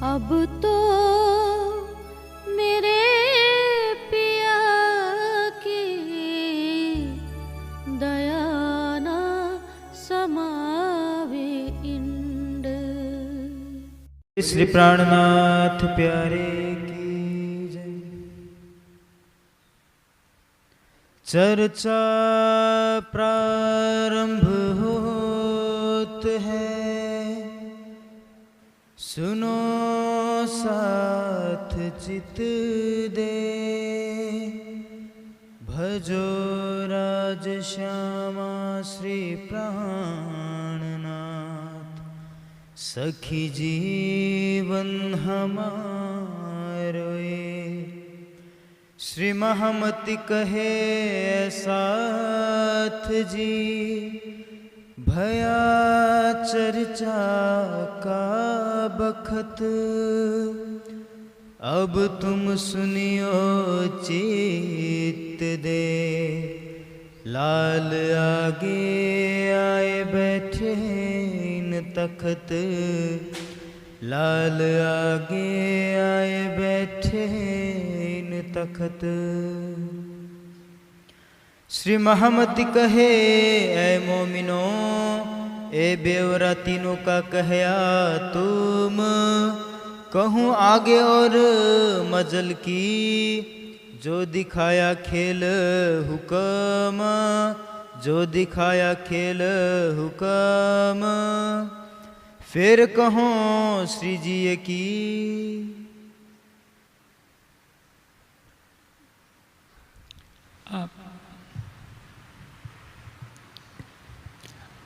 अब तो मेरे पिया की दया ना समावे इंड। श्री प्राणनाथ प्यारे की जय। चर्चा प्रारंभ होत है, सुनो साथ चित दे। भजो राज श्यामा श्री प्राणनाथ, सखी जीवन हमारो ये। श्री महामति कहे साथ जी, भया चर्चा का बखत। अब तुम सुनियो चित्त दे, लाल आगे आए बैठे इन तखत। लाल आगे आए बैठे इन तखत। श्री महामति कहे ऐ मोमिनो, ए बेवरा तीनों का कहया तुम। कहूँ आगे और मजल की, जो दिखाया खेल हुक्म। जो दिखाया खेल हुक्म, फिर कहो श्री जी की। आप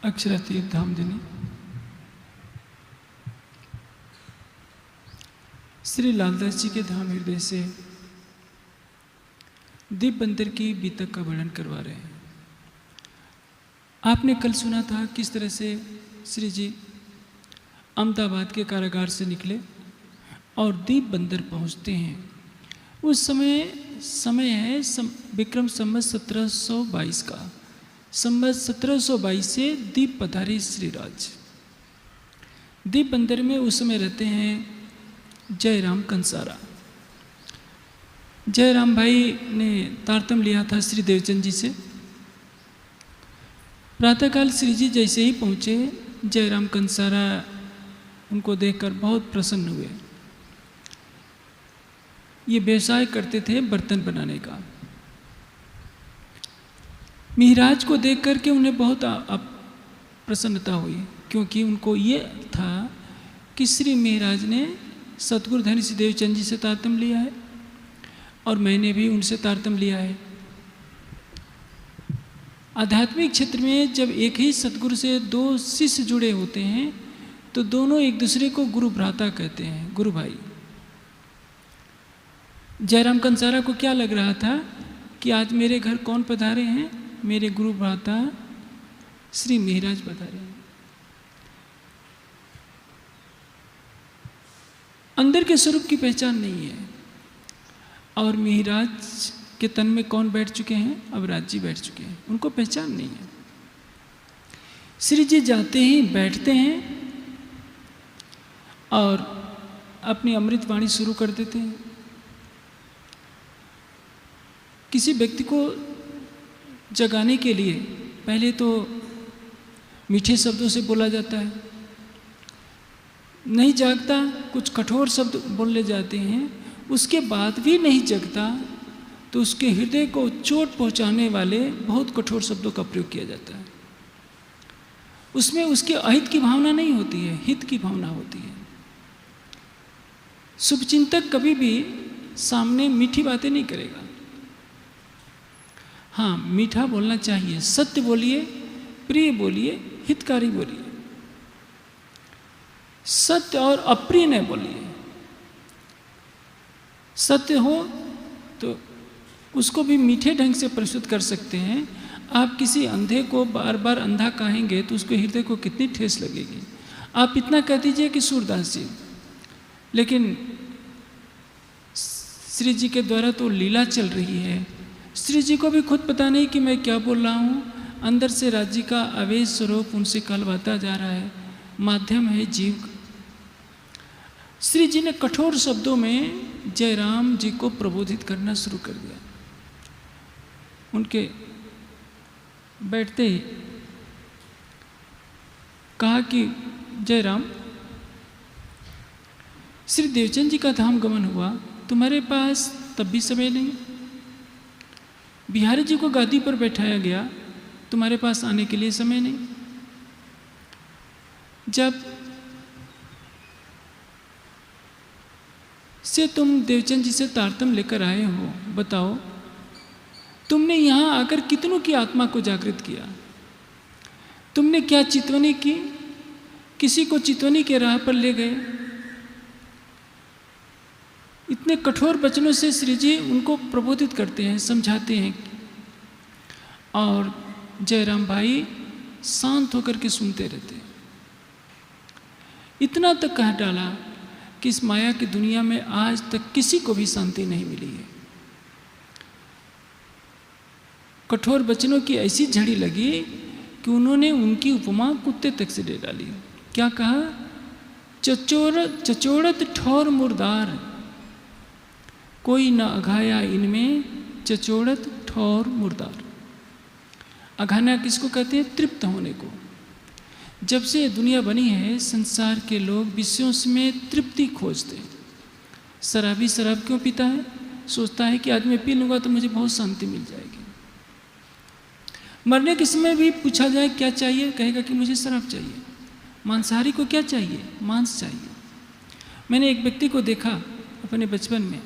अक्षरातीत धामधनी श्री लालदास जी के धाम हृदय से दीप बंदर की बीतक का वर्णन करवा रहे हैं। आपने कल सुना था किस तरह से श्री जी अहमदाबाद के कारागार से निकले और दीप बंदर पहुंचते हैं। उस समय है विक्रम संवत 1722 का। संवत 1722 से दीप पधारे श्रीराज। दीप बंदर में उस समय रहते हैं जयराम कंसारा। जयराम भाई ने तारतम लिया था श्री देवचंद जी से। प्रातःकाल श्री जी जैसे ही पहुँचे, जयराम कंसारा उनको देखकर बहुत प्रसन्न हुए। ये व्यवसाय करते थे बर्तन बनाने का। मिहिराज को देख करके उन्हें बहुत प्रसन्नता हुई, क्योंकि उनको ये था कि श्री मिहिराज ने सतगुरु धनी श्री देवचंद जी से तारतम लिया है और मैंने भी उनसे तारतम लिया है। आध्यात्मिक क्षेत्र में जब एक ही सतगुरु से दो शिष्य जुड़े होते हैं तो दोनों एक दूसरे को गुरु भ्राता कहते हैं, गुरु भाई। जयराम कंसारा को क्या लग रहा था कि आज मेरे घर कौन पधारे हैं? मेरे गुरु भ्राता श्री मिहिराज पधारे हैं। अंदर के स्वरूप की पहचान नहीं है। और मिहिराज के तन में कौन बैठ चुके हैं? अब राज जी बैठ चुके हैं, उनको पहचान नहीं है। श्री जी जाते ही बैठते हैं और अपनी अमृत वाणी शुरू कर देते हैं। किसी व्यक्ति को जगाने के लिए पहले तो मीठे शब्दों से बोला जाता है, नहीं जागता कुछ कठोर शब्द बोलने जाते हैं, उसके बाद भी नहीं जगता तो उसके हृदय को चोट पहुंचाने वाले बहुत कठोर शब्दों का प्रयोग किया जाता है। उसमें उसके अहित की भावना नहीं होती है, हित की भावना होती है। शुभचिंतक कभी भी सामने मीठी बातें नहीं करेगा। हाँ, मीठा बोलना चाहिए, सत्य बोलिए, प्रिय बोलिए, हितकारी बोलिए। सत्य और अप्रिय न बोलिए। सत्य हो तो उसको भी मीठे ढंग से प्रस्तुत कर सकते हैं। आप किसी अंधे को बार बार अंधा कहेंगे तो उसको हृदय को कितनी ठेस लगेगी। आप इतना कह दीजिए कि सूरदास जी, लेकिन श्री जी के द्वारा तो लीला चल रही है। श्री जी को भी खुद पता नहीं कि मैं क्या बोल रहा हूँ। अंदर से राज्य का आवेश स्वरूप उनसे कहलवाता जा रहा है। माध्यम है जीव। श्री जी ने कठोर शब्दों में जयराम जी को प्रबोधित करना शुरू कर दिया। उनके बैठते ही कहा कि जयराम, श्री देवचंद जी का धाम गमन हुआ, तुम्हारे पास तब भी समय नहीं। बिहारी जी को गादी पर बैठाया गया, तुम्हारे पास आने के लिए समय नहीं। जब से तुम देवचंद जी से तारतम्य लेकर आए हो, बताओ तुमने यहाँ आकर कितनों की आत्मा को जागृत किया? तुमने क्या चितवनी की? किसी को चितवनी के राह पर ले गए? इतने कठोर वचनों से श्री जी उनको प्रबोधित करते हैं, समझाते हैं। और जयराम भाई शांत होकर के सुनते रहते हैं। इतना तक कह डाला कि इस माया की दुनिया में आज तक किसी को भी शांति नहीं मिली है। कठोर वचनों की ऐसी झड़ी लगी कि उन्होंने उनकी उपमा कुत्ते तक से ले डाली। क्या कहा? चचोड़त ठौर मुर्दार, कोई न अघाया इनमें, चचोड़त ठौर मुर्दार। अघाना किसको कहते हैं? तृप्त होने को। जब से दुनिया बनी है, संसार के लोग विषयों में तृप्ति खोजते हैं। शराबी शराब क्यों पीता है? सोचता है कि आज मैं पी लूँगा तो मुझे बहुत शांति मिल जाएगी। मरने के समय भी पूछा जाए क्या चाहिए, कहेगा कि मुझे शराब चाहिए। मांसाहारी को क्या चाहिए? मांस चाहिए। मैंने एक व्यक्ति को देखा अपने बचपन में,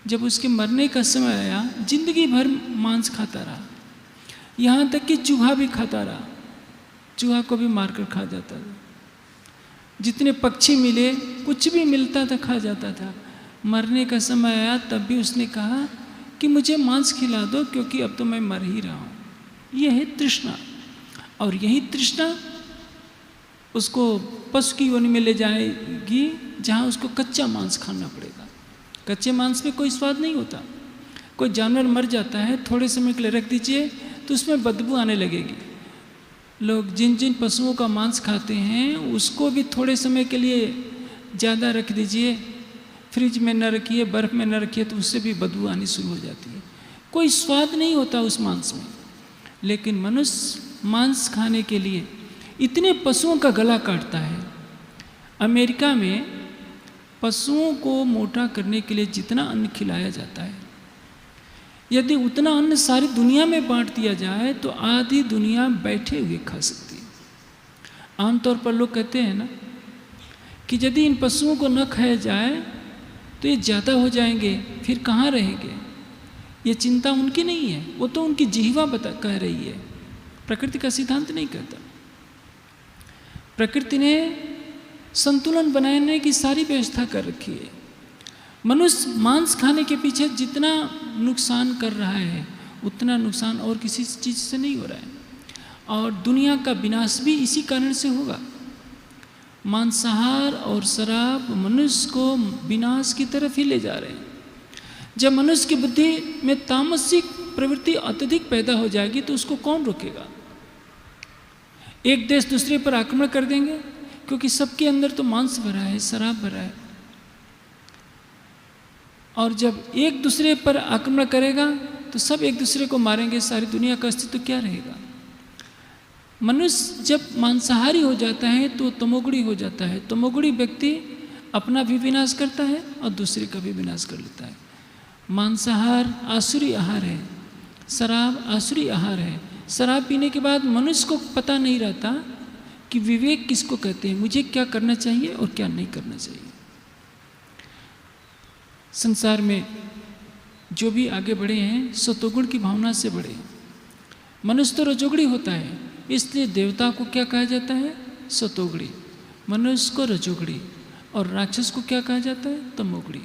जब उसके मरने का समय आया, जिंदगी भर मांस खाता रहा, यहाँ तक कि चूहा भी खाता रहा। चूहा को भी मारकर खा जाता था। जितने पक्षी मिले, कुछ भी मिलता था खा जाता था। मरने का समय आया तब भी उसने कहा कि मुझे मांस खिला दो, क्योंकि अब तो मैं मर ही रहा हूँ। यह है तृष्णा। और यही तृष्णा उसको पशु की योनि में ले जाएगी, जहाँ उसको कच्चा मांस खाना पड़ेगा। कच्चे मांस में कोई स्वाद नहीं होता। कोई जानवर मर जाता है, थोड़े समय के लिए रख दीजिए तो उसमें बदबू आने लगेगी। लोग जिन जिन पशुओं का मांस खाते हैं, उसको भी थोड़े समय के लिए ज़्यादा रख दीजिए, फ्रिज में न रखिए, बर्फ़ में न रखिए, तो उससे भी बदबू आनी शुरू हो जाती है। कोई स्वाद नहीं होता उस मांस में। लेकिन मनुष्य मांस खाने के लिए इतने पशुओं का गला काटता है। अमेरिका में पशुओं को मोटा करने के लिए जितना अन्न खिलाया जाता है, यदि उतना अन्न सारी दुनिया में बांट दिया जाए तो आधी दुनिया बैठे हुए खा सकती है। आमतौर पर लोग कहते हैं ना कि यदि इन पशुओं को न खाया जाए तो ये ज़्यादा हो जाएंगे, फिर कहाँ रहेंगे। ये चिंता उनकी नहीं है, वो तो उनकी जिह्वा कह रही है। प्रकृति का सिद्धांत नहीं कहता। प्रकृति ने संतुलन बनाने की सारी व्यवस्था कर रखी है। मनुष्य मांस खाने के पीछे जितना नुकसान कर रहा है, उतना नुकसान और किसी चीज़ से नहीं हो रहा है। और दुनिया का विनाश भी इसी कारण से होगा। मांसाहार और शराब मनुष्य को विनाश की तरफ ही ले जा रहे हैं। जब मनुष्य की बुद्धि में तामसिक प्रवृत्ति अत्यधिक पैदा हो जाएगी तो उसको कौन रोकेगा? एक देश दूसरे पर आक्रमण कर देंगे, क्योंकि सबके अंदर तो मांस भरा है, शराब भरा है। और जब एक दूसरे पर आक्रमण करेगा तो सब एक दूसरे को मारेंगे, सारी दुनिया का अस्तित्व क्या रहेगा? मनुष्य जब मांसाहारी हो जाता है तो तमोगुणी हो जाता है। तमोगुणी व्यक्ति अपना भी विनाश करता है और दूसरे का भी विनाश कर लेता है। मांसाहार आसुरी आहार है, शराब आसुरी आहार है। शराब पीने के बाद मनुष्य को पता नहीं रहता कि विवेक किसको कहते हैं, मुझे क्या करना चाहिए और क्या नहीं करना चाहिए। संसार में जो भी आगे बढ़े हैं सतोगुण की भावना से बढ़े। मनुष्य तो रजोगुणी होता है, इसलिए देवता को क्या कहा जाता है? सतोगुणी। मनुष्य को रजोगुणी और राक्षस को क्या कहा जाता है? तमोगुणी।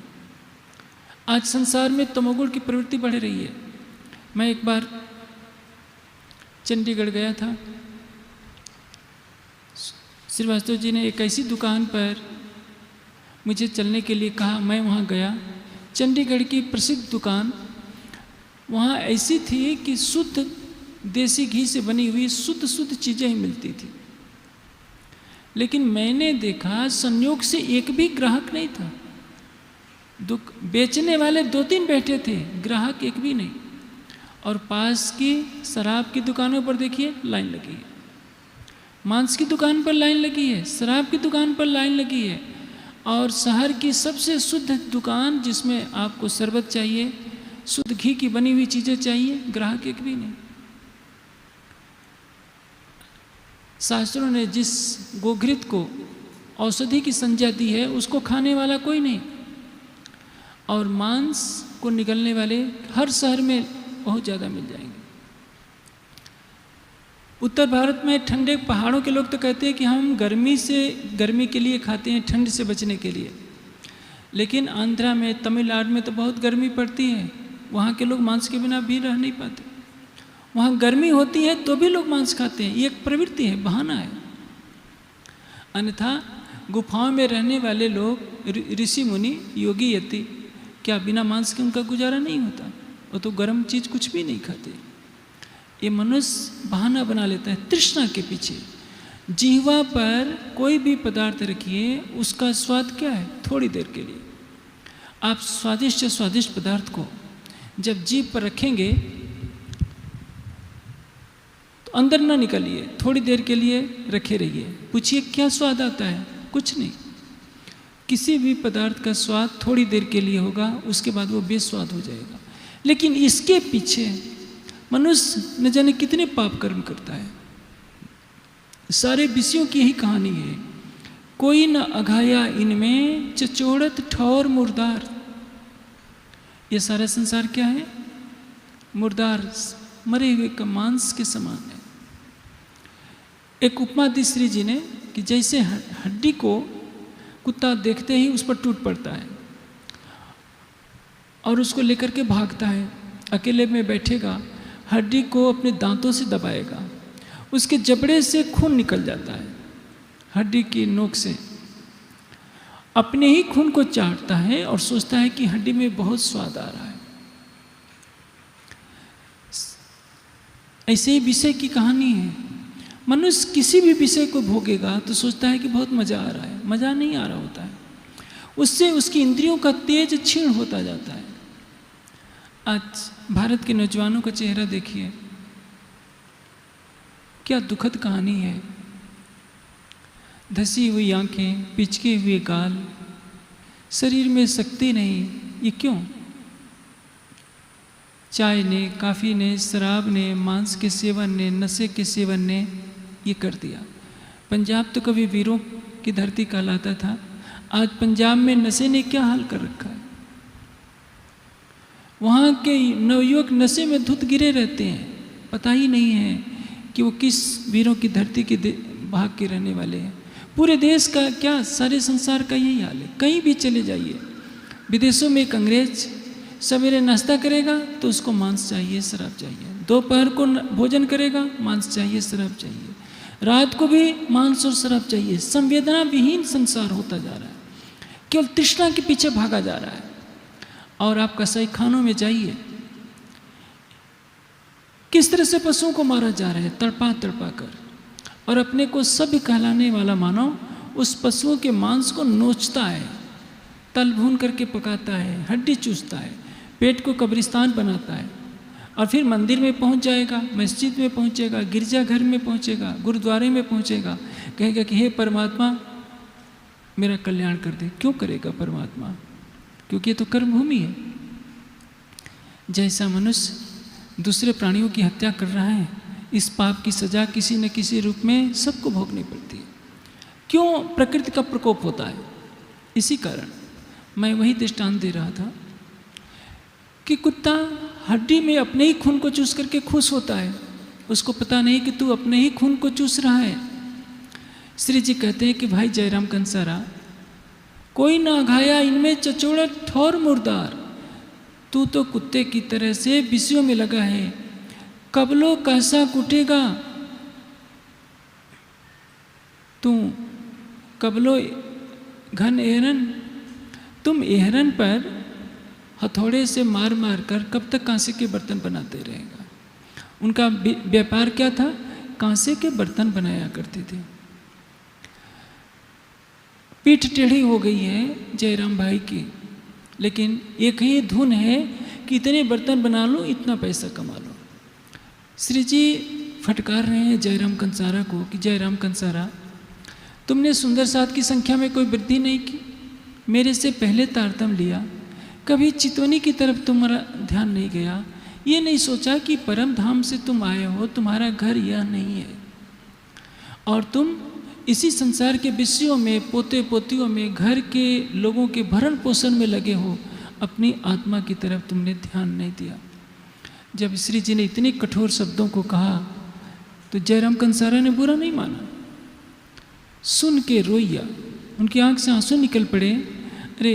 आज संसार में तमोगुण की प्रवृत्ति बढ़ रही है। मैं एक बार चंडीगढ़ गया था। श्रीवास्तव जी ने एक ऐसी दुकान पर मुझे चलने के लिए कहा, मैं वहाँ गया। चंडीगढ़ की प्रसिद्ध दुकान वहाँ ऐसी थी कि शुद्ध देसी घी से बनी हुई शुद्ध चीज़ें ही मिलती थी। लेकिन मैंने देखा संयोग से एक भी ग्राहक नहीं था। बेचने वाले 2-3 बैठे थे, ग्राहक एक भी नहीं। और पास की शराब की दुकानों पर देखिए लाइन लगी है, मांस की दुकान पर लाइन लगी है, शराब की दुकान पर लाइन लगी है, और शहर की सबसे शुद्ध दुकान जिसमें आपको शरबत चाहिए, शुद्ध घी की बनी हुई चीज़ें चाहिए, ग्राहक एक भी नहीं। शास्त्रों ने जिस गोघृत को औषधि की संज्ञा दी है उसको खाने वाला कोई नहीं, और मांस को निगलने वाले हर शहर में बहुत ज़्यादा मिल जाएंगे। उत्तर भारत में ठंडे पहाड़ों के लोग तो कहते हैं कि हम गर्मी के लिए खाते हैं, ठंड से बचने के लिए, लेकिन आंध्रा में, तमिलनाडु में तो बहुत गर्मी पड़ती है, वहाँ के लोग मांस के बिना भी रह नहीं पाते। वहाँ गर्मी होती है तो भी लोग मांस खाते हैं, ये एक प्रवृत्ति है, बहाना है। अन्यथा गुफाओं में रहने वाले लोग, ऋषि मुनि, योगी यति, क्या बिना मांस के उनका गुजारा नहीं होता? वो तो गर्म चीज़ कुछ भी नहीं खाते। ये मनुष्य बहाना बना लेता है तृष्णा के पीछे। जीवा पर कोई भी पदार्थ रखिए, उसका स्वाद क्या है? थोड़ी देर के लिए। आप स्वादिष्ट से स्वादिष्ट पदार्थ को जब जीभ पर रखेंगे तो अंदर ना निकलिए, थोड़ी देर के लिए रखे रहिए, पूछिए क्या स्वाद आता है? कुछ नहीं। किसी भी पदार्थ का स्वाद थोड़ी देर के लिए होगा, उसके बाद वो बेस्वाद हो जाएगा। लेकिन इसके पीछे मनुष्य न जाने कितने पाप कर्म करता है। सारे विषयों की ही कहानी है। कोई न अघाया इनमें चचोड़त ठौर मुर्दार। ये सारा संसार क्या है? मुर्दार, मरे हुए का मांस के समान है। एक उपमा दी श्री जी ने कि जैसे हड्डी को कुत्ता देखते ही उस पर टूट पड़ता है और उसको लेकर के भागता है, अकेले में बैठेगा, हड्डी को अपने दांतों से दबाएगा, उसके जबड़े से खून निकल जाता है, हड्डी की नोक से अपने ही खून को चाटता है और सोचता है कि हड्डी में बहुत स्वाद आ रहा है। ऐसे ही विषय की कहानी है। मनुष्य किसी भी विषय को भोगेगा तो सोचता है कि बहुत मजा आ रहा है, मजा नहीं आ रहा होता है, उससे उसकी इंद्रियों का तेज क्षीण होता जाता है। आज भारत के नौजवानों का चेहरा देखिए, क्या दुखद कहानी है। धसी हुई आंखें, पिचके हुए गाल, शरीर में शक्ति नहीं। ये क्यों? चाय ने, काफ़ी ने, शराब ने, मांस के सेवन ने, नशे के सेवन ने ये कर दिया। पंजाब तो कभी वीरों की धरती कहलाता था, आज पंजाब में नशे ने क्या हाल कर रखा है। वहाँ के नवयुवक नशे में धुत गिरे रहते हैं, पता ही नहीं है कि वो किस वीरों की धरती के भाग के रहने वाले हैं। पूरे देश का क्या, सारे संसार का यही हाल है। कहीं भी चले जाइए, विदेशों में एक अंग्रेज सवेरे नाश्ता करेगा तो उसको मांस चाहिए, शराब चाहिए, दोपहर को भोजन करेगा, मांस चाहिए, शराब चाहिए, रात को भी मांस और शराब चाहिए। संवेदना विहीन संसार होता जा रहा है, केवल तृष्णा के पीछे भागा जा रहा है। और आप कसाई खानों में जाइए, किस तरह से पशुओं को मारा जा रहा है, तड़पा तड़पा कर, और अपने को सभ्य कहलाने वाला मानव उस पशुओं के मांस को नोचता है, तल भून करके पकाता है, हड्डी चूसता है, पेट को कब्रिस्तान बनाता है, और फिर मंदिर में पहुंच जाएगा, मस्जिद में पहुंचेगा, गिरजाघर में पहुंचेगा, गुरुद्वारे में पहुंचेगा, कहेगा कि हे परमात्मा मेरा कल्याण कर दे। क्यों करेगा परमात्मा? क्योंकि ये तो कर्म भूमि है। जैसा मनुष्य दूसरे प्राणियों की हत्या कर रहा है, इस पाप की सजा किसी न किसी रूप में सबको भोगनी पड़ती है। क्यों प्रकृति का प्रकोप होता है? इसी कारण मैं वही दृष्टांत दे रहा था कि कुत्ता हड्डी में अपने ही खून को चूस करके खुश होता है, उसको पता नहीं कि तू अपने ही खून को चूस रहा है। श्री जी कहते हैं कि भाई जयराम कंसारा, कोई ना घाया इनमें चचोड़ा ठौर मुर्दार, तू तो कुत्ते की तरह से विषयों में लगा है, कबलो कैसा कुटेगा तू, कबलो घन एहरन, तुम एहरन पर हथौड़े से मार मार कर कब तक कांसे के बर्तन बनाते रहेगा। उनका व्यापार क्या था? कांसे के बर्तन बनाया करते थे। पीठ टेढ़ी हो गई है जयराम भाई की, लेकिन एक ही धुन है कि इतने बर्तन बना लो, इतना पैसा कमा लो। श्री जी फटकार रहे हैं जयराम कंसारा को कि जयराम कंसारा, तुमने सुंदर साथ की संख्या में कोई वृद्धि नहीं की, मेरे से पहले तारतम लिया, कभी चितौनी की तरफ तुम्हारा ध्यान नहीं गया, ये नहीं सोचा कि परम धाम से तुम आए हो, तुम्हारा घर यह नहीं है, और तुम इसी संसार के विषयों में, पोते पोतियों में, घर के लोगों के भरण पोषण में लगे हो, अपनी आत्मा की तरफ तुमने ध्यान नहीं दिया। जब श्री जी ने इतने कठोर शब्दों को कहा तो जयराम कंसारा ने बुरा नहीं माना, सुन के रोइया, उनकी आंख से आंसू निकल पड़े। अरे,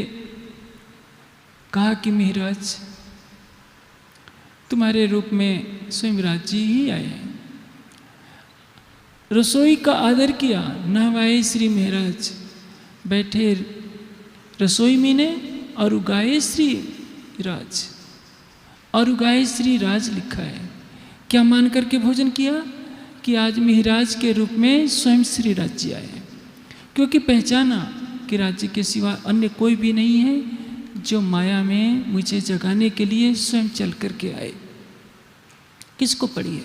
कहा कि महाराज तुम्हारे रूप में स्वयं राज जी ही आए हैं, रसोई का आदर किया, नहवाए श्री महाराज, बैठे रसोई में ने और उगाए श्री राज, और उगाए श्री राज लिखा है। क्या मान करके भोजन किया कि आज महाराज के रूप में स्वयं श्री राज जी आए, क्योंकि पहचाना कि राज्य के सिवा अन्य कोई भी नहीं है जो माया में मुझे जगाने के लिए स्वयं चल करके आए। किसको पड़ी है?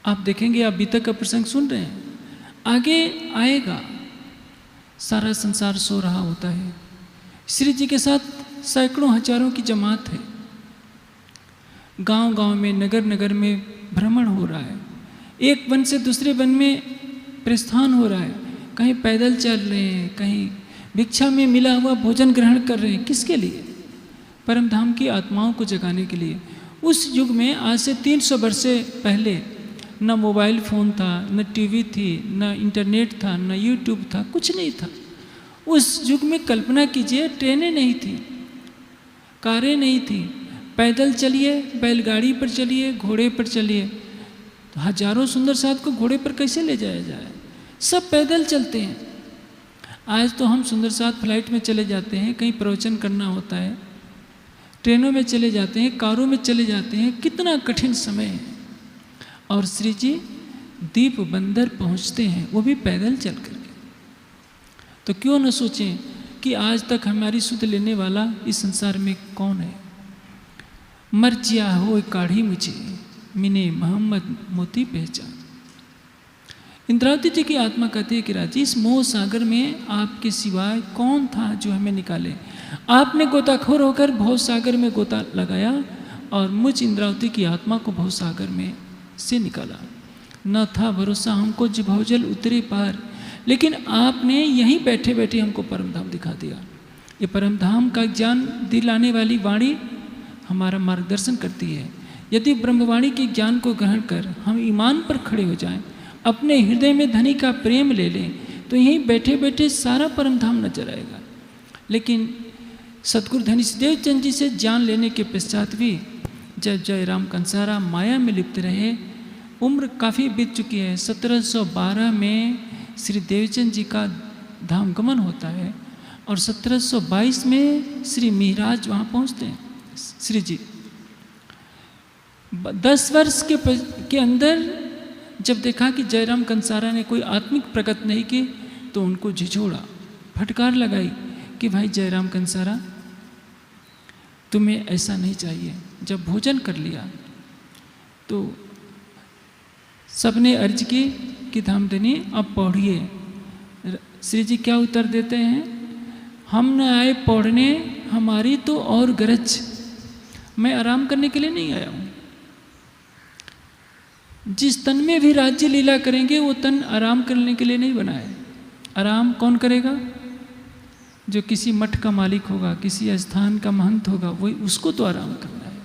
आप देखेंगे, आप बीतक का प्रसंग सुन रहे हैं, आगे आएगा। सारा संसार सो रहा होता है, श्री जी के साथ सैकड़ों हजारों की जमात है, गांव गांव में, नगर नगर में भ्रमण हो रहा है, एक वन से दूसरे वन में प्रस्थान हो रहा है, कहीं पैदल चल रहे हैं, कहीं भिक्षा में मिला हुआ भोजन ग्रहण कर रहे हैं। किसके लिए? परम धाम की आत्माओं को जगाने के लिए। उस युग में आज से 300 वर्ष पहले न मोबाइल फ़ोन था, न टीवी थी, न इंटरनेट था, न यूट्यूब था, कुछ नहीं था। उस युग में कल्पना कीजिए, ट्रेनें नहीं थी, कारें नहीं थी, पैदल चलिए, बैलगाड़ी पर चलिए, घोड़े पर चलिए। तो हजारों सुंदर साथ को घोड़े पर कैसे ले जाया जाए? सब पैदल चलते हैं। आज तो हम सुंदर साथ फ्लाइट में चले जाते हैं, कहीं प्रवचन करना होता है, ट्रेनों में चले जाते हैं, कारों में चले जाते हैं, कितना कठिन समय है। और श्री जी दीप बंदर पहुंचते हैं, वो भी पैदल चल करके। तो क्यों न सोचें कि आज तक हमारी सुध लेने वाला इस संसार में कौन है? मर्जिया हो काढ़ी मुझे, मिने मोहम्मद मोती पहचान। इंद्रावती जी की आत्मा कहती है कि राजी, इस मोह सागर में आपके सिवाय कौन था जो हमें निकाले? आपने गोताखोर होकर भव सागर में गोता लगाया और मुझ इंद्रावती की आत्मा को भव सागर में से निकाला। न था भरोसा हमको जब भवजल उतरे पार, लेकिन आपने यहीं बैठे बैठे हमको परमधाम दिखा दिया। ये परमधाम का ज्ञान दिलाने वाली वाणी हमारा मार्गदर्शन करती है। यदि ब्रह्मवाणी के ज्ञान को ग्रहण कर हम ईमान पर खड़े हो जाएं, अपने हृदय में धनी का प्रेम ले लें, तो यहीं बैठे बैठे सारा परमधाम नजर आएगा। लेकिन सतगुरु धनीशदेव चंद जी से ज्ञान लेने के पश्चात भी जब जयराम कंसारा माया में लिप्त रहे, उम्र काफ़ी बीत चुकी है। 1712 में श्री देवचंद जी का धाम गमन होता है और 1722 में श्री मिहिराज वहाँ पहुँचते हैं। श्री जी 10 वर्ष के अंदर जब देखा कि जयराम कंसारा ने कोई आत्मिक प्रगति नहीं की, तो उनको झिझोड़ा, फटकार लगाई कि भाई जयराम कंसारा, तुम्हें ऐसा नहीं चाहिए। जब भोजन कर लिया तो सबने अर्ज की कि धामधनी अब पढ़िए। श्री जी क्या उत्तर देते हैं? हम न आए पढ़ने, हमारी तो और गरज, मैं आराम करने के लिए नहीं आया हूँ। जिस तन में भी राज्य लीला करेंगे वो तन आराम करने के लिए नहीं बना है। आराम कौन करेगा? जो किसी मठ का मालिक होगा, किसी स्थान का महंत होगा, वही, उसको तो आराम करना है।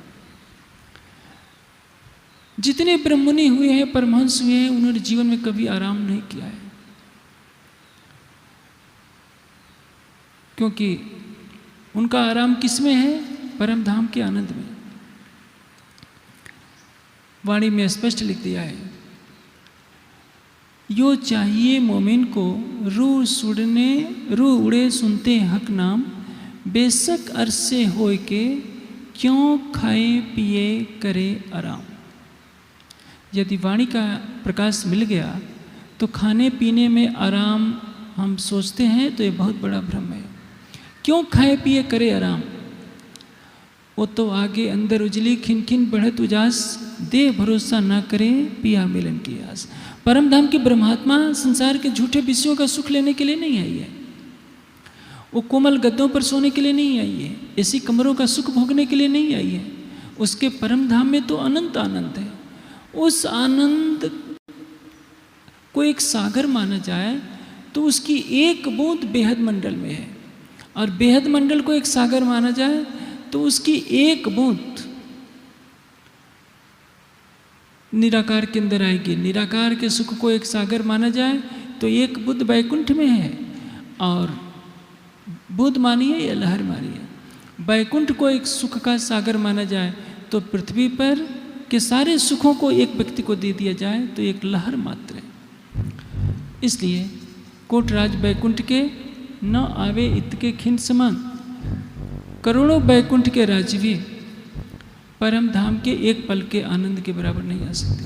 जितने ब्रह्ममुनि हुए हैं, परमहंस हुए हैं, उन्होंने जीवन में कभी आराम नहीं किया है, क्योंकि उनका आराम किसमें है? परम धाम के आनंद में। वाणी में स्पष्ट लिख दिया है, यो चाहिए मोमिन को रू उड़े सुनते हक नाम, बेशक अरसे होए के क्यों खाए पिए करे आराम। यदि वाणी का प्रकाश मिल गया तो खाने पीने में आराम हम सोचते हैं तो ये बहुत बड़ा भ्रम है। क्यों खाए पिए करे आराम, वो तो आगे अंदर उजली खिन खिन बढ़त उजास, दे भरोसा ना करे पिया मिलन की आस। परम धाम की ब्रह्मात्मा संसार के झूठे विषयों का सुख लेने के लिए नहीं आई है, वो कोमल गद्दों पर सोने के लिए नहीं आई है, ऐसी कमरों का सुख भोगने के लिए नहीं आई है। उसके परम धाम में तो अनंत आनंद है। उस आनंद को एक सागर माना जाए तो उसकी एक बूंद बेहद मंडल में है, और बेहद मंडल को एक सागर माना जाए तो उसकी एक बूंद निराकार के अंदर आएगी। निराकार के सुख को एक सागर माना जाए तो एक बुद्ध वैकुंठ में है, और बुद्ध मानिए या लहर मानिए, वैकुंठ को एक सुख का सागर माना जाए तो पृथ्वी पर के सारे सुखों को एक व्यक्ति को दे दिया जाए तो एक लहर मात्र है। इसलिए कोटराज वैकुंठ के न आवे इतके खिन समान, करोड़ों वैकुंठ के राजवी परम धाम के एक पल के आनंद के बराबर नहीं आ सकते।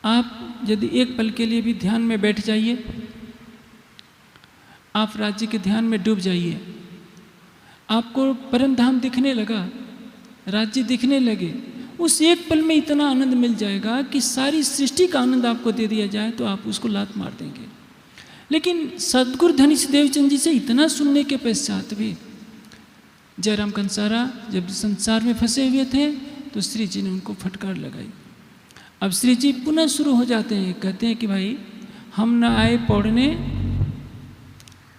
आप यदि एक पल के लिए भी ध्यान में बैठ जाइए, आप राज्य के ध्यान में डूब जाइए, आपको परम धाम दिखने लगा, राज्य दिखने लगे, उस एक पल में इतना आनंद मिल जाएगा कि सारी सृष्टि का आनंद आपको दे दिया जाए तो आप उसको लात मार देंगे। लेकिन सद्गुरु धनीश देवचंद जी से इतना सुनने के पश्चात भी जयराम कंसारा जब संसार में फंसे हुए थे तो श्री जी ने उनको फटकार लगाई। अब श्री जी पुनः शुरू हो जाते हैं, कहते हैं कि भाई हम न आए पौड़ने,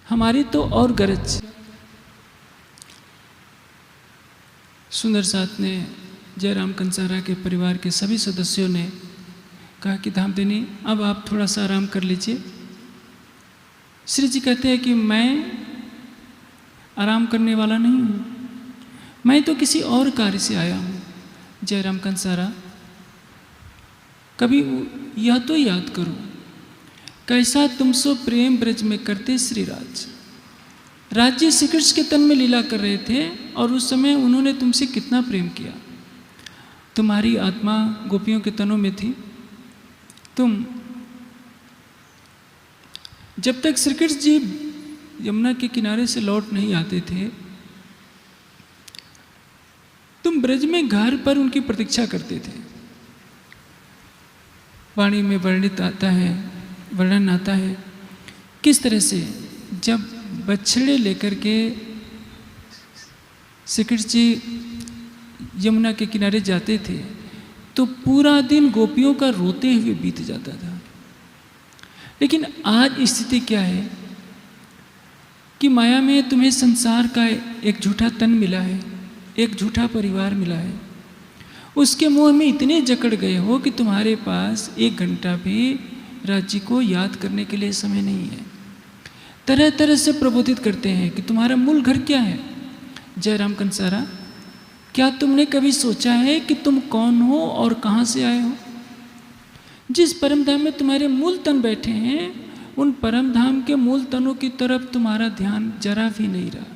हमारी तो और गरज। सुंदर साथ ने, जयराम कंसारा के परिवार के सभी सदस्यों ने कहा कि धामधनी अब आप थोड़ा सा आराम कर लीजिए। श्री जी कहते हैं कि मैं आराम करने वाला नहीं हूँ, मैं तो किसी और कार्य से आया हूँ। जयराम कंसारा, कभी यह तो याद करो, कैसा तुमसो प्रेम ब्रज में करते श्रीराज। राज्य श्री कृष्ण के तन में लीला कर रहे थे और उस समय उन्होंने तुमसे कितना प्रेम किया। तुम्हारी आत्मा गोपियों के तनों में थी। तुम जब तक श्री कृष्ण जी यमुना के किनारे से लौट नहीं आते थे, तुम ब्रज में घर पर उनकी प्रतीक्षा करते थे। वाणी में वर्णन आता है किस तरह से जब बछड़े लेकर के श्री कृष्ण जी यमुना के किनारे जाते थे तो पूरा दिन गोपियों का रोते हुए बीत जाता था। लेकिन आज स्थिति क्या है कि माया में तुम्हें संसार का एक झूठा तन मिला है, एक झूठा परिवार मिला है। उसके मोह में इतने जकड़ गए हो कि तुम्हारे पास एक घंटा भी राज्य को याद करने के लिए समय नहीं है। तरह तरह से प्रबोधित करते हैं कि तुम्हारा मूल घर क्या है। जयराम कंसारा, क्या तुमने कभी सोचा है कि तुम कौन हो और कहाँ से आए हो? जिस परम धाम में तुम्हारे मूल तन बैठे हैं, उन परम धाम के मूल तनों की तरफ तुम्हारा ध्यान जरा भी नहीं रहा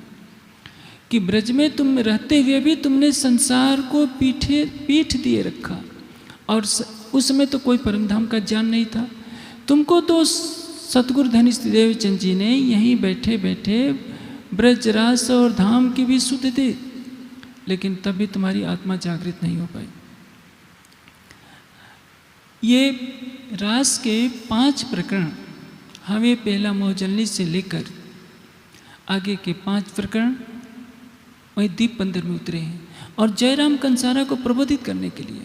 कि ब्रज में तुम रहते हुए भी तुमने संसार को पीठ दिए रखा, और उस समय तो कोई परम धाम का ज्ञान नहीं था। तुमको तो सतगुरु धनीश देवचंद जी ने यहीं बैठे बैठे ब्रजरास और धाम की भी सुध दी, लेकिन तब भी तुम्हारी आत्मा जागृत नहीं हो पाई। ये रास के 5 प्रकरण, हमें पहला मोहजलनी से लेकर आगे के 5 प्रकरण वही दीप बंदर में उतरे हैं, और जयराम कंसारा को प्रबोधित करने के लिए।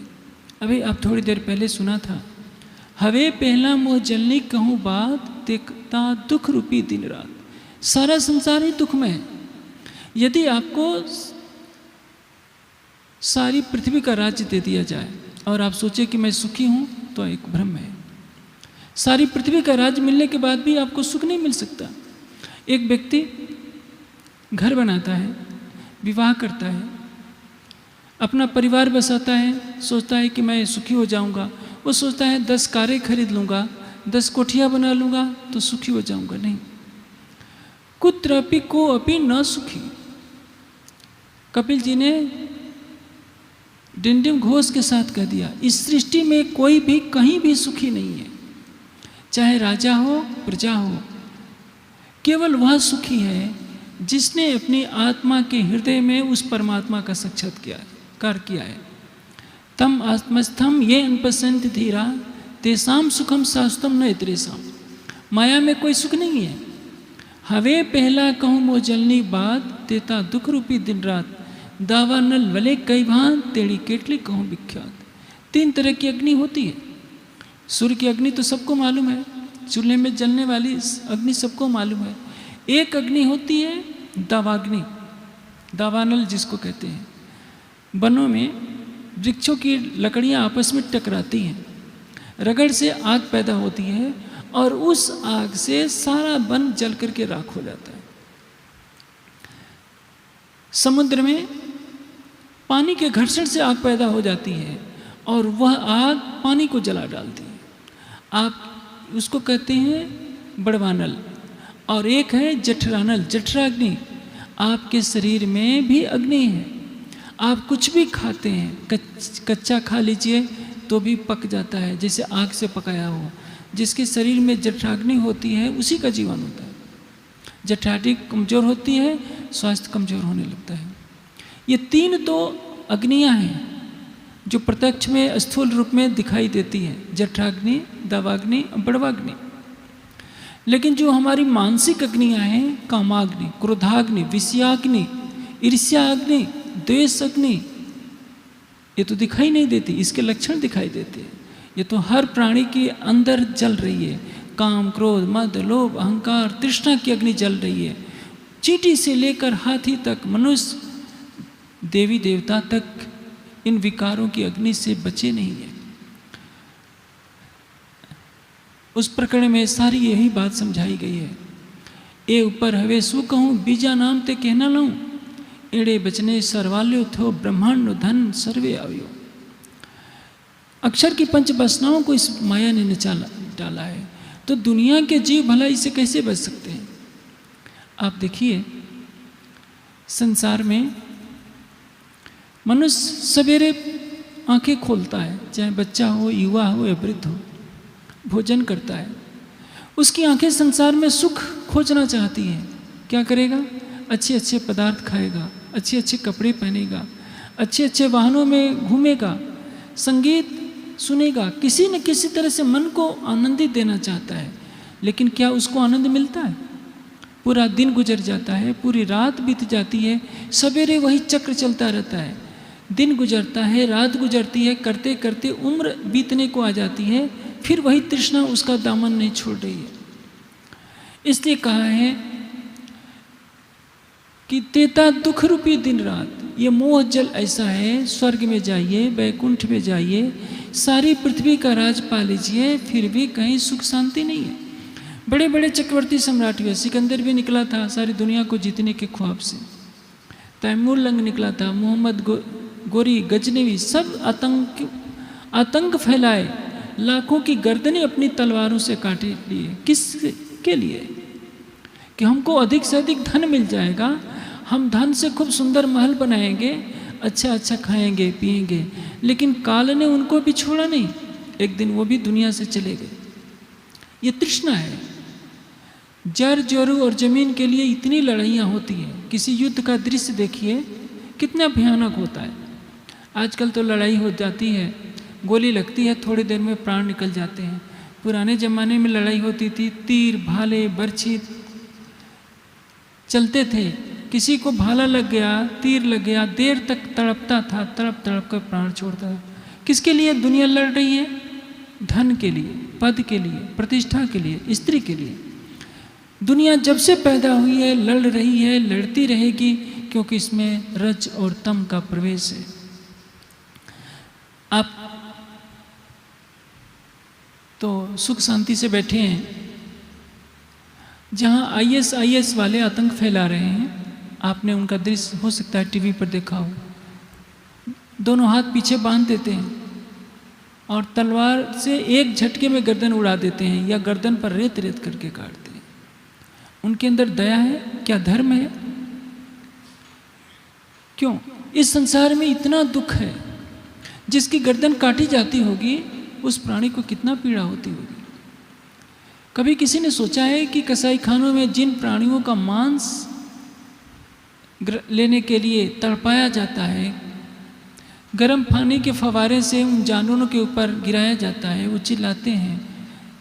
अभी आप थोड़ी देर पहले सुना था, हवे पहला मोह जलनी कहूँ बात, देखता दुख रूपी दिन रात। सारा संसार ही दुख में है। यदि आपको सारी पृथ्वी का राज्य दे दिया जाए और आप सोचे कि मैं सुखी हूँ, तो एक भ्रम है। सारी पृथ्वी का राज्य मिलने के बाद भी आपको सुख नहीं मिल सकता। एक व्यक्ति घर बनाता है, विवाह करता है, अपना परिवार बसाता है, सोचता है कि मैं सुखी हो जाऊंगा। वो सोचता है 10 कारें खरीद लूँगा, 10 कोठियाँ बना लूँगा तो सुखी हो जाऊंगा। नहीं, कुत्रपि को अपि न सुखी। कपिल जी ने डिंडिम घोष के साथ कह दिया, इस सृष्टि में कोई भी कहीं भी सुखी नहीं है। चाहे राजा हो प्रजा हो, केवल वह सुखी है जिसने अपनी आत्मा के हृदय में उस परमात्मा का साक्षात्कार किया है। तम आत्मस्थम ये अनपसंद धीरा तेसाम सुखम शास्त्रम न इतरेसाम। माया में कोई सुख नहीं है। हवे पहला कहूँ मो जलनी बात तेता दुख रूपी दिन रात दावा नल वले कई भान तेड़ी केटली कहूँ विख्यात। 3 तरह की अग्नि होती है। सूर्य की अग्नि तो सबको मालूम है, चूल्हे में जलने वाली अग्नि सबको मालूम है। एक अग्नि होती है दावाग्नि, दावानल जिसको कहते हैं। वनों में वृक्षों की लकड़ियाँ आपस में टकराती हैं, रगड़ से आग पैदा होती है और उस आग से सारा वन जल करके राख हो जाता है। समुद्र में पानी के घर्षण से आग पैदा हो जाती है और वह आग पानी को जला डालती है। आप उसको कहते हैं बड़वानल। और एक है जठरानल, जठराग्नि। आपके शरीर में भी अग्नि है। आप कुछ भी खाते हैं, कच्चा खा लीजिए तो भी पक जाता है, जैसे आग से पकाया हो। जिसके शरीर में जठराग्नि होती है उसी का जीवन होता है। जठराग्नि कमज़ोर होती है, स्वास्थ्य कमज़ोर होने लगता है। ये 3 तो अग्नियाँ हैं जो प्रत्यक्ष में स्थूल रूप में दिखाई देती हैं, जठराग्नि, दावाग्नि, बड़वाग्नि। लेकिन जो हमारी मानसिक अग्नियाँ हैं, कामाग्नि, क्रोधाग्नि, विषयाग्नि, ईर्ष्याग्नि, द्वेष अग्नि, ये तो दिखाई नहीं देती, इसके लक्षण दिखाई देते हैं। ये तो हर प्राणी के अंदर जल रही है। काम, क्रोध, मद, लोभ, अहंकार, तृष्णा की अग्नि जल रही है। चींटी से लेकर हाथी तक, मनुष्य, देवी देवता तक इन विकारों की अग्नि से बचे नहीं है। उस प्रकरण में सारी यही बात समझाई गई है। ए ऊपर हवे सु कहूँ बीजा नाम ते कहना लाऊं, एड़े बचने सर्वाल्यो थो ब्रह्मांड धन सर्वे आव्यो। अक्षर की 5 वासनाओं को इस माया ने नचाला डाला है, तो दुनिया के जीव भला इससे कैसे बच सकते हैं? आप देखिए, संसार में मनुष्य सवेरे आंखें खोलता है, चाहे बच्चा हो, युवा हो या वृद्ध हो, भोजन करता है। उसकी आंखें संसार में सुख खोजना चाहती हैं। क्या करेगा? अच्छे अच्छे पदार्थ खाएगा, अच्छे अच्छे कपड़े पहनेगा, अच्छे अच्छे वाहनों में घूमेगा, संगीत सुनेगा, किसी न किसी तरह से मन को आनंदित देना चाहता है। लेकिन क्या उसको आनंद मिलता है? पूरा दिन गुजर जाता है, पूरी रात बीत जाती है, सवेरे वही चक्र चलता रहता है। दिन गुजरता है, रात गुजरती है, करते करते उम्र बीतने को आ जाती है, फिर वही तृष्णा उसका दामन नहीं छोड़ रही है। इसलिए कहा है कि तेता दुख रूपी दिन रात, ये मोह जल ऐसा है, स्वर्ग में जाइए, वैकुंठ में जाइए, सारी पृथ्वी का राज पा लीजिए, फिर भी कहीं सुख शांति नहीं है। बड़े बड़े चक्रवर्ती सम्राट हुए, सिकंदर भी निकला था सारी दुनिया को जीतने के ख्वाब से, तैमूर लंग निकला था, मोहम्मद गोरी, गजनवी, सब आतंक फैलाए, लाखों की गर्दनें अपनी तलवारों से काटे लिए। किसके लिए? कि हमको अधिक से अधिक धन मिल जाएगा, हम धन से खूब सुंदर महल बनाएंगे, अच्छा अच्छा खाएंगे पिएंगे। लेकिन काल ने उनको भी छोड़ा नहीं, एक दिन वो भी दुनिया से चले गए। ये तृष्णा है। जर जोरू और जमीन के लिए इतनी लड़ाइयाँ होती हैं। किसी युद्ध का दृश्य देखिए कितना भयानक होता है। आजकल तो लड़ाई हो जाती है, गोली लगती है, थोड़ी देर में प्राण निकल जाते हैं। पुराने ज़माने में लड़ाई होती थी, तीर, भाले, बर्छी चलते थे। किसी को भाला लग गया, तीर लग गया, देर तक तड़पता था, तड़प तड़प कर प्राण छोड़ता था। किसके लिए दुनिया लड़ रही है? धन के लिए, पद के लिए, प्रतिष्ठा के लिए, स्त्री के लिए। दुनिया जब से पैदा हुई है लड़ रही है, लड़ती रहेगी, क्योंकि इसमें रज और तम का प्रवेश है। आप तो सुख शांति से बैठे हैं, जहां IS वाले आतंक फैला रहे हैं। आपने उनका दृश्य हो सकता है टीवी पर देखा हो। दोनों हाथ पीछे बांध देते हैं और तलवार से एक झटके में गर्दन उड़ा देते हैं, या गर्दन पर रेत रेत करके काटते हैं। उनके अंदर दया है क्या? धर्म है? क्यों? इस संसार में इतना दुख है। जिसकी गर्दन काटी जाती होगी उस प्राणी को कितना पीड़ा होती होगी। कभी किसी ने सोचा है कि कसाई खानों में जिन प्राणियों का मांस लेने के लिए तड़पाया जाता है, गर्म पानी के फवारे से उन जानवरों के ऊपर गिराया जाता है, वो चिल्लाते हैं,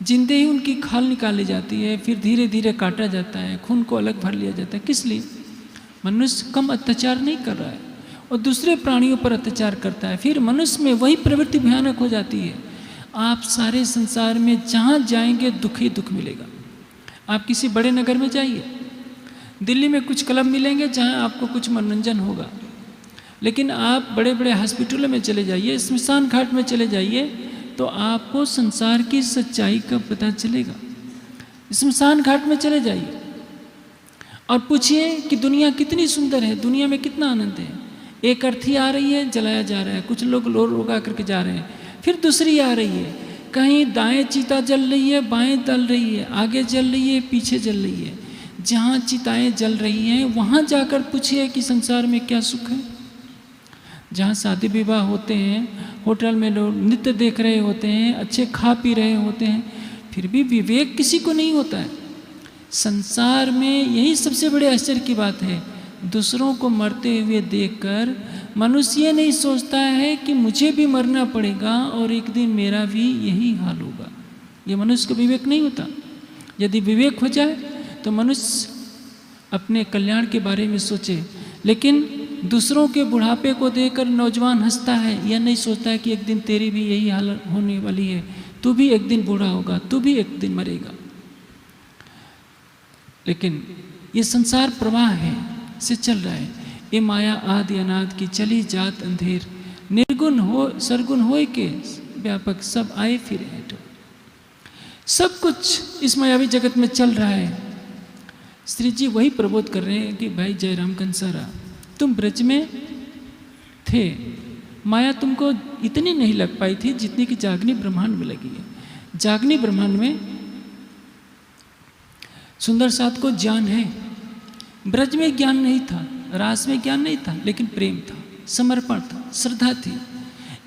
जिंदे ही उनकी खाल निकाली जाती है, फिर धीरे धीरे काटा जाता है, खून को अलग भर लिया जाता है। किस लिए? मनुष्य कम अत्याचार नहीं कर रहा है और दूसरे प्राणियों पर अत्याचार करता है, फिर मनुष्य में वही प्रवृत्ति भयानक हो जाती है। आप सारे संसार में जहाँ जाएंगे दुख ही दुख मिलेगा। आप किसी बड़े नगर में जाइए, दिल्ली में कुछ क्लब मिलेंगे जहाँ आपको कुछ मनोरंजन होगा, लेकिन आप बड़े बड़े हॉस्पिटलों में चले जाइए, स्मशान घाट में चले जाइए, तो आपको संसार की सच्चाई का पता चलेगा। स्मशान घाट में चले जाइए और पूछिए कि दुनिया कितनी सुंदर है, दुनिया में कितना आनंद है। एक अर्थी आ रही है, जलाया जा रहा है, कुछ लोग लोर रोगा करके जा रहे हैं, फिर दूसरी आ रही है, कहीं दाएं चिता जल रही है, बाएं जल रही है, आगे जल रही है, पीछे जल रही है। जहाँ चिताएं जल रही हैं वहाँ जाकर पूछिए कि संसार में क्या सुख है। जहाँ शादी विवाह होते हैं, होटल में लोग नृत्य देख रहे होते हैं, अच्छे खा पी रहे होते हैं, फिर भी विवेक किसी को नहीं होता है। संसार में यही सबसे बड़े आश्चर्य की बात है, दूसरों को मरते हुए देखकर मनुष्य ये नहीं सोचता है कि मुझे भी मरना पड़ेगा और एक दिन मेरा भी यही हाल होगा। ये मनुष्य को विवेक नहीं होता। यदि विवेक हो जाए तो मनुष्य अपने कल्याण के बारे में सोचे, लेकिन दूसरों के बुढ़ापे को देखकर नौजवान हंसता है, यह नहीं सोचता है कि एक दिन तेरी भी यही हाल होने वाली है, तू भी एक दिन बूढ़ा होगा, तू भी एक दिन मरेगा। लेकिन ये संसार प्रवाह है से चल रहा है। ये माया आदि अनाद की चली जात अंधेर, निर्गुण हो सरगुण होय के व्यापक सब आए फिरे हेठो। सब कुछ इस मायावी जगत में चल रहा है। श्री जी वही प्रबोध कर रहे हैं कि भाई जयराम कंसारा, तुम ब्रज में थे, माया तुमको इतनी नहीं लग पाई थी जितनी कि जागनी ब्रह्मांड में लगी है। जागनी ब्रह्मांड में सुंदर साथ को ज्ञान है, ब्रज में ज्ञान नहीं था, रास में ज्ञान नहीं था, लेकिन प्रेम था, समर्पण था, श्रद्धा थी।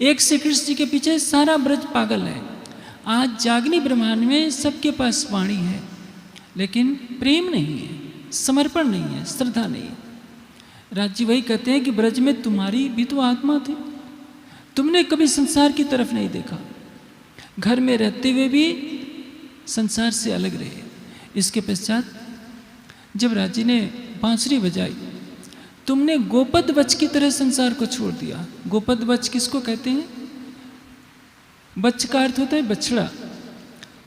एक श्री कृष्ण जी के पीछे सारा ब्रज पागल है। आज जागनी ब्रह्मांड में सबके पास वाणी है, लेकिन प्रेम नहीं है, समर्पण नहीं है, श्रद्धा नहीं है। राज जी वही कहते हैं कि ब्रज में तुम्हारी भी तो आत्मा थी, तुमने कभी संसार की तरफ नहीं देखा, घर में रहते हुए भी संसार से अलग रहे। इसके पश्चात जब राज जी ने बांसुरी बजाई, तुमने गोपद वच की तरह संसार को छोड़ दिया। गोपद वच किसको कहते हैं? बच्च का अर्थ होता है बछड़ा।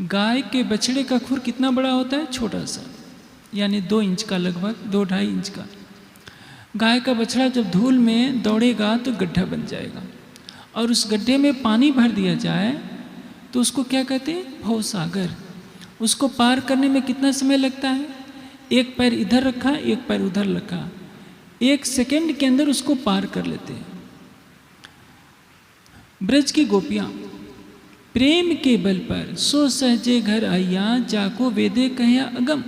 गाय के बछड़े का खुर कितना बड़ा होता है? छोटा सा, यानी 2 इंच का, लगभग 2-2.5 इंच का। गाय का बछड़ा जब धूल में दौड़ेगा तो गड्ढा बन जाएगा, और उस गड्ढे में पानी भर दिया जाए तो उसको क्या कहते हैं? भवसागर। उसको पार करने में कितना समय लगता है? एक पैर इधर रखा, एक पैर उधर रखा, 1 सेकंड के अंदर उसको पार कर लेते हैं। ब्रज की गोपियां प्रेम के बल पर सो सहजे घर आइया, जाको वेदे कहया अगम।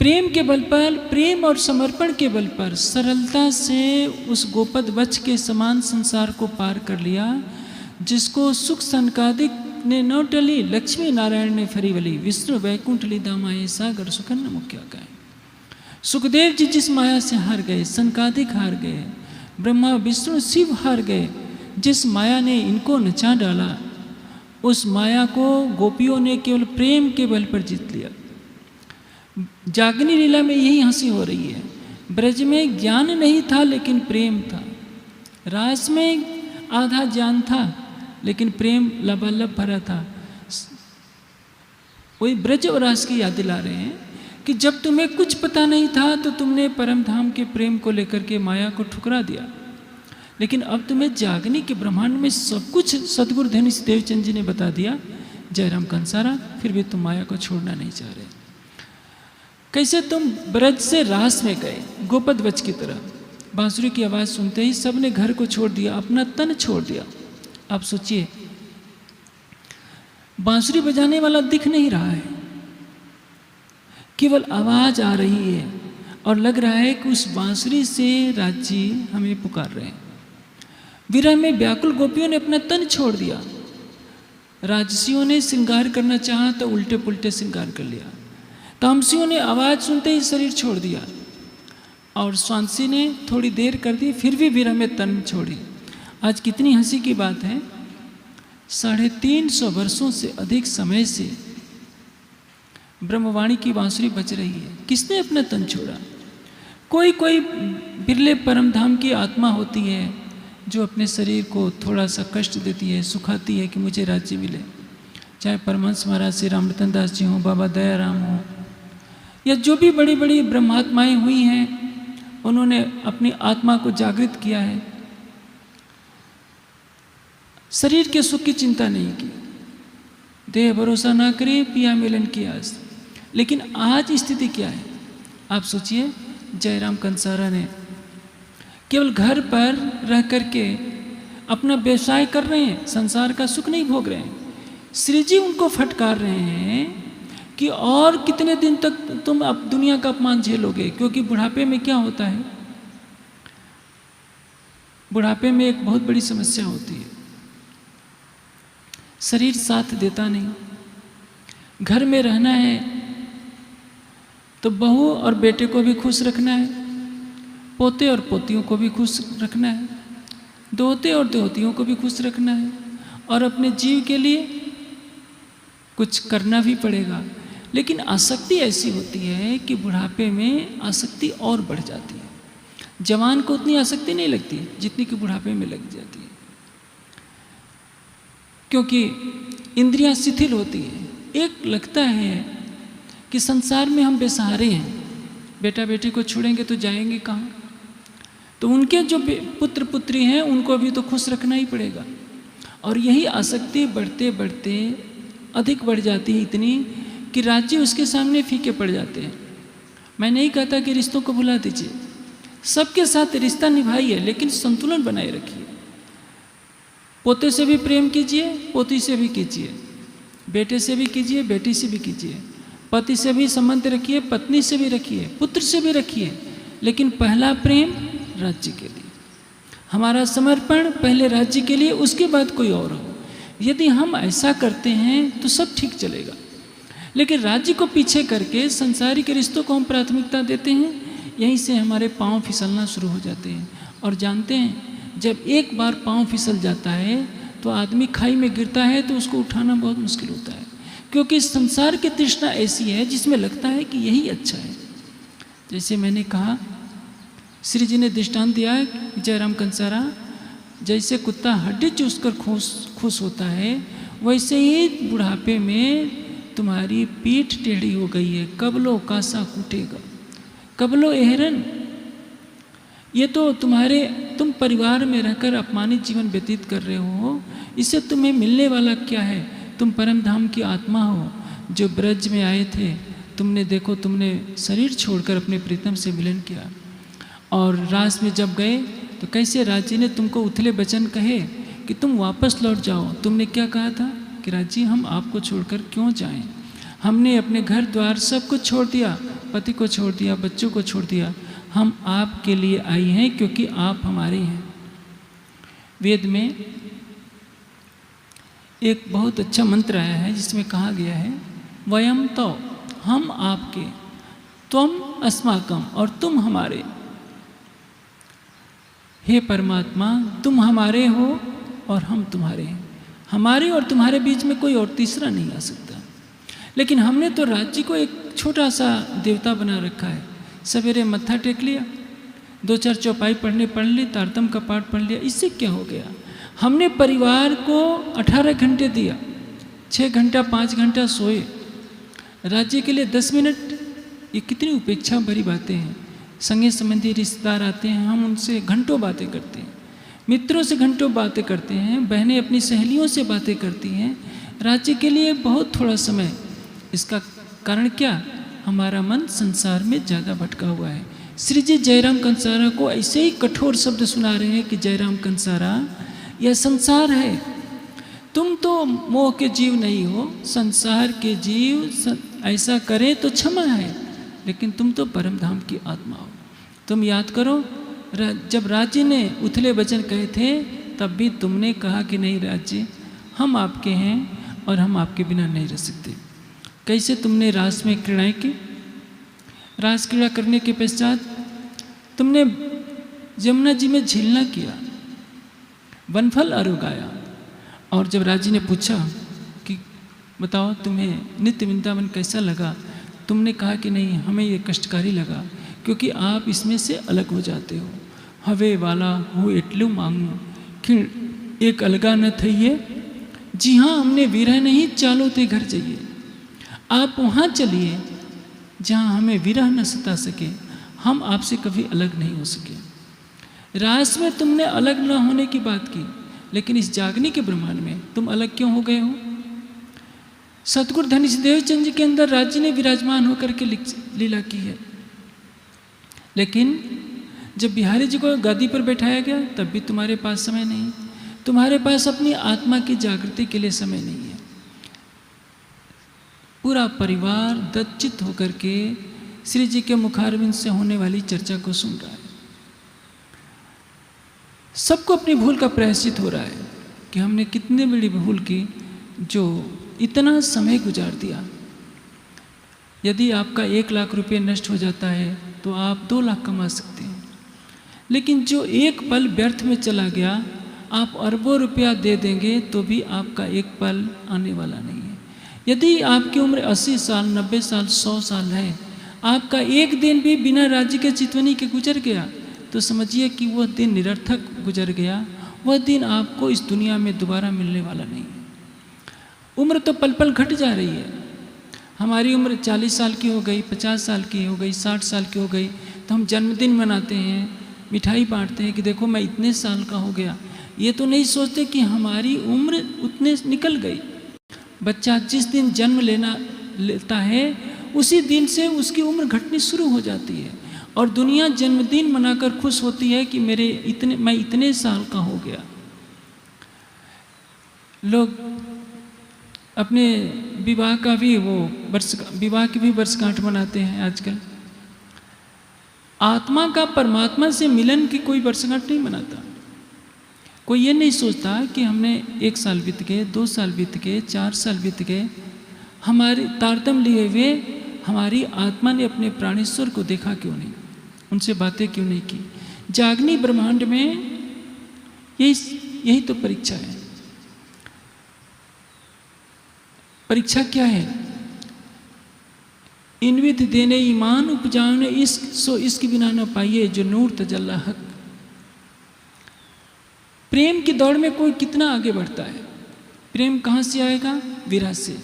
प्रेम के बल पर, प्रेम और समर्पण के बल पर सरलता से उस गोपद वच के समान संसार को पार कर लिया, जिसको सुख संकादिक ने न टली, लक्ष्मी नारायण ने फरीवली, विष्णु वैकुंठ ली दामाए, सागर सुकन्न मुख्या गाय। सुखदेव जी जिस माया से हार गए, संकादिक हार गए, ब्रह्मा विष्णु शिव हार गए, जिस माया ने इनको नचा डाला, उस माया को गोपियों ने केवल प्रेम के बल पर जीत लिया। जागनी लीला में यही हंसी हो रही है। ब्रज में ज्ञान नहीं था लेकिन प्रेम था, रास में आधा ज्ञान था लेकिन प्रेम लबालब भरा था। वही ब्रज और रास की याद दिला रहे हैं कि जब तुम्हें कुछ पता नहीं था तो तुमने परम धाम के प्रेम को लेकर के माया को ठुकरा दिया, लेकिन अब तुम्हें जागनी के ब्रह्मांड में सब कुछ सदगुरु धनीश देवचंद जी ने बता दिया। जयराम कंसारा, फिर भी तुम माया को छोड़ना नहीं चाह रहे। कैसे तुम ब्रज से रास में गए, गोपद वच की तरह। बांसुरी की आवाज़ सुनते ही सबने घर को छोड़ दिया, अपना तन छोड़ दिया। आप सोचिए, बांसुरी बजाने वाला दिख नहीं रहा है, केवल आवाज आ रही है और लग रहा है कि उस बांसुरी से राज जी हमें पुकार रहे हैं। विरह में व्याकुल गोपियों ने अपना तन छोड़ दिया। राजसियों ने श्रृंगार करना चाहा तो उल्टे पुल्टे श्रृंगार कर लिया। तामसियों ने आवाज़ सुनते ही शरीर छोड़ दिया, और स्वांसी ने थोड़ी देर कर दी, फिर भी विरह में तन छोड़ी। आज कितनी हंसी की बात है, 350 वर्षों से अधिक समय से ब्रह्मवाणी की बांसुरी बज रही है। किसने अपना तन छोड़ा? कोई कोई बिरले परमधाम की आत्मा होती है जो अपने शरीर को थोड़ा सा कष्ट देती है, सुखाती है कि मुझे राज्य मिले। चाहे परमहंस महाराज श्री रामरतन दास जी हों, बाबा दयाराम हों, या जो भी बड़ी बड़ी ब्रह्मात्माएं हुई हैं, उन्होंने अपनी आत्मा को जागृत किया है। शरीर के सुख की चिंता नहीं की, देह भरोसा ना करे, पिया मिलन की आस। लेकिन आज स्थिति क्या है आप सोचिए। जयराम कंसारा ने केवल घर पर रह करके अपना व्यवसाय कर रहे हैं, संसार का सुख नहीं भोग रहे हैं। श्री जी उनको फटकार रहे हैं कि और कितने दिन तक तुम अब दुनिया का अपमान झेलोगे, क्योंकि बुढ़ापे में क्या होता है, बुढ़ापे में एक बहुत बड़ी समस्या होती है, शरीर साथ देता नहीं। घर में रहना है तो बहू और बेटे को भी खुश रखना है, पोते और पोतियों को भी खुश रखना है, दोहते और दोहतियों को भी खुश रखना है, और अपने जीव के लिए कुछ करना भी पड़ेगा। लेकिन आसक्ति ऐसी होती है कि बुढ़ापे में आसक्ति और बढ़ जाती है। जवान को उतनी आसक्ति नहीं लगती जितनी कि बुढ़ापे में लग जाती है, क्योंकि इंद्रियां शिथिल होती है। एक लगता है कि संसार में हम बेसहारे हैं, बेटा बेटी को छोड़ेंगे तो जाएंगे कहाँ, तो उनके जो पुत्र पुत्री हैं उनको भी तो खुश रखना ही पड़ेगा। और यही आसक्ति बढ़ते बढ़ते अधिक बढ़ जाती है, इतनी कि राज्य उसके सामने फीके पड़ जाते हैं। मैं नहीं कहता कि रिश्तों को भुला दीजिए, सबके साथ रिश्ता निभाइए, लेकिन संतुलन बनाए रखिए। पोते से भी प्रेम कीजिए, पोती से भी कीजिए, बेटे से भी कीजिए, बेटी से भी कीजिए, पति से भी संबंध रखिए, पत्नी से भी रखिए, पुत्र से भी रखिए, लेकिन पहला प्रेम राज्य के लिए, हमारा समर्पण पहले राज्य के लिए, उसके बाद कोई और हो। यदि हम ऐसा करते हैं तो सब ठीक चलेगा। लेकिन राज्य को पीछे करके संसारिक रिश्तों को हम प्राथमिकता देते हैं, यहीं से हमारे पांव फिसलना शुरू हो जाते हैं। और जानते हैं, जब एक बार पांव फिसल जाता है तो आदमी खाई में गिरता है तो उसको उठाना बहुत मुश्किल होता है, क्योंकि संसार की तृष्णा ऐसी है जिसमें लगता है कि यही अच्छा है। जैसे मैंने कहा, श्री जी ने दृष्टांत दिया है, जयराम कंसारा, जैसे कुत्ता हड्डी चूसकर खुश होता है, वैसे ही बुढ़ापे में तुम्हारी पीठ टेढ़ी हो गई है, कबलो कासा कूटेगा, कबलो एहरन। ये तो तुम परिवार में रहकर अपमानित जीवन व्यतीत कर रहे हो, इससे तुम्हें मिलने वाला क्या है? तुम परम धाम की आत्मा हो, जो ब्रज में आए थे। तुमने देखो, तुमने शरीर छोड़कर अपने प्रीतम से मिलन किया, और रास में जब गए तो कैसे राजी ने तुमको उथले वचन कहे कि तुम वापस लौट जाओ। तुमने क्या कहा था कि राजी, हम आपको छोड़कर क्यों जाएं? हमने अपने घर द्वार सब कुछ छोड़ दिया, पति को छोड़ दिया, बच्चों को छोड़ दिया, हम आपके लिए आई हैं क्योंकि आप हमारे हैं। वेद में एक बहुत अच्छा मंत्र आया है जिसमें कहा गया है, वयम तो, हम आपके, त्वम अस्माकम, और तुम हमारे। हे परमात्मा, तुम हमारे हो और हम तुम्हारे हैं। हमारे और तुम्हारे बीच में कोई और तीसरा नहीं आ सकता। लेकिन हमने तो राज्य को एक छोटा सा देवता बना रखा है। सवेरे मत्था टेक लिया, 2-4 चौपाई पढ़ ली, तारतम का पाठ पढ़ लिया, इससे क्या हो गया? हमने परिवार को 18 घंटे दिया, 6 घंटा 5 घंटा सोए, राज्य के लिए 10 मिनट। ये कितनी उपेक्षा भरी बातें हैं। संगे संबंधी रिश्तेदार आते हैं, हम उनसे घंटों बातें करते हैं, मित्रों से घंटों बातें करते हैं, बहनें अपनी सहेलियों से बातें करती हैं, राज्य के लिए बहुत थोड़ा समय। इसका कारण क्या? हमारा मन संसार में ज़्यादा भटका हुआ है। श्री जी जयराम कंसारा को ऐसे ही कठोर शब्द सुना रहे हैं कि जयराम कंसारा, यह संसार है, तुम तो मोह के जीव नहीं हो, संसार के जीव ऐसा करें तो क्षमा है, लेकिन तुम तो परम धाम की आत्मा हो। तुम याद करो, जब राज्य ने उथले वचन कहे थे, तब भी तुमने कहा कि नहीं राज्य, हम आपके हैं, और हम आपके बिना नहीं रह सकते। कैसे तुमने रास में क्रीड़ाएँ की, रास क्रीड़ा करने के पश्चात तुमने यमुना जी में झीलना किया, वनफल आरोगाया। और जब राजी ने पूछा कि बताओ तुम्हें नित्य वृंदावन कैसा लगा, तुमने कहा कि नहीं, हमें ये कष्टकारी लगा क्योंकि आप इसमें से अलग हो जाते हो। हवे वाला हूँ एटलू मांगू खिण एक अलगा न थईये। जी हाँ, हमने विरह नहीं, चालो ते घर जाइए। आप वहाँ चलिए जहाँ हमें विरह न सता सके, हम आपसे कभी अलग नहीं हो सके। रास में तुमने अलग न होने की बात की, लेकिन इस जागने के ब्रह्मांड में तुम अलग क्यों हो गए हो? सतगुरु धनीश देवचंद जी के अंदर राज्य ने विराजमान होकर के लीला की है, लेकिन जब बिहारी जी को गादी पर बैठाया गया तब भी तुम्हारे पास समय नहीं, तुम्हारे पास अपनी आत्मा की जागृति के लिए समय नहीं है। पूरा परिवार दत्चित होकर के श्री जी के मुखारविंद से होने वाली चर्चा को सुन रहा है। सबको अपनी भूल का प्रायश्चित हो रहा है कि हमने कितनी बड़ी भूल की जो इतना समय गुजार दिया। यदि आपका 1 लाख रुपये नष्ट हो जाता है तो आप 2 लाख कमा सकते हैं, लेकिन जो एक पल व्यर्थ में चला गया, आप अरबों रुपया दे देंगे तो भी आपका एक पल आने वाला नहीं है। यदि आपकी उम्र 80 साल, 90 साल, 100 साल है, आपका एक दिन भी बिना राज्य के चितवनी के गुजर गया तो समझिए कि वह दिन निरर्थक गुजर गया। वह दिन आपको इस दुनिया में दोबारा मिलने वाला नहीं है। उम्र तो पल पल घट जा रही है। हमारी उम्र 40 साल की हो गई, 50 साल की हो गई, 60 साल की हो गई तो हम जन्मदिन मनाते हैं, मिठाई बांटते हैं कि देखो मैं इतने साल का हो गया। ये तो नहीं सोचते कि हमारी उम्र उतने निकल गई। बच्चा जिस दिन जन्म लेता है उसी दिन से उसकी उम्र घटनी शुरू हो जाती है, और दुनिया जन्मदिन मनाकर खुश होती है कि मैं इतने साल का हो गया। लोग अपने विवाह की भी वर्षगांठ मनाते हैं आजकल। आत्मा का परमात्मा से मिलन की कोई वर्षगांठ नहीं मनाता। कोई ये नहीं सोचता कि हमने 1 साल बीत गए, 2 साल बीत गए, 4 साल बीत गए, हमारे तारतम्य लिए हुए हमारी आत्मा ने अपने प्राणेश्वर को देखा क्यों नहीं, उनसे बातें क्यों नहीं की। जागनी ब्रह्मांड में यही तो परीक्षा है। परीक्षा क्या है? इनविध देने ईमान उपजाने इश्क, सो इश्क बिना न पाइए जो नूर तजल्ला हक। प्रेम की दौड़ में कोई कितना आगे बढ़ता है। प्रेम कहाँ से आएगा? विरह से।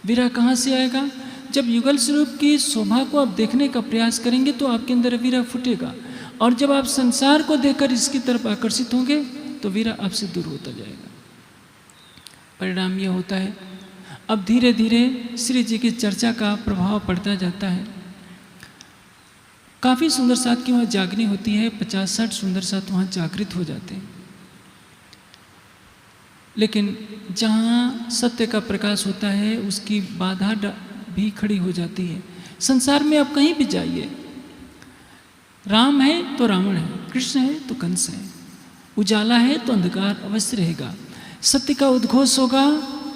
विरह कहाँ से आएगा? जब युगल स्वरूप की शोभा को आप देखने का प्रयास करेंगे तो आपके अंदर विरह फूटेगा, और जब आप संसार को देखकर इसकी तरफ आकर्षित होंगे तो विरह आपसे दूर होता जाएगा। परिणाम यह होता है, अब धीरे धीरे श्री जी की चर्चा का प्रभाव पड़ता जाता है। काफ़ी सुंदर साथ की वहाँ जागनी होती है, 50-60 सुंदर साथ वहाँ जागृत हो जाते हैं। लेकिन जहाँ सत्य का प्रकाश होता है उसकी बाधा भी खड़ी हो जाती है। संसार में आप कहीं भी जाइए, राम है तो रावण है, कृष्ण है तो कंस है, उजाला है तो अंधकार अवश्य रहेगा। सत्य का उद्घोष होगा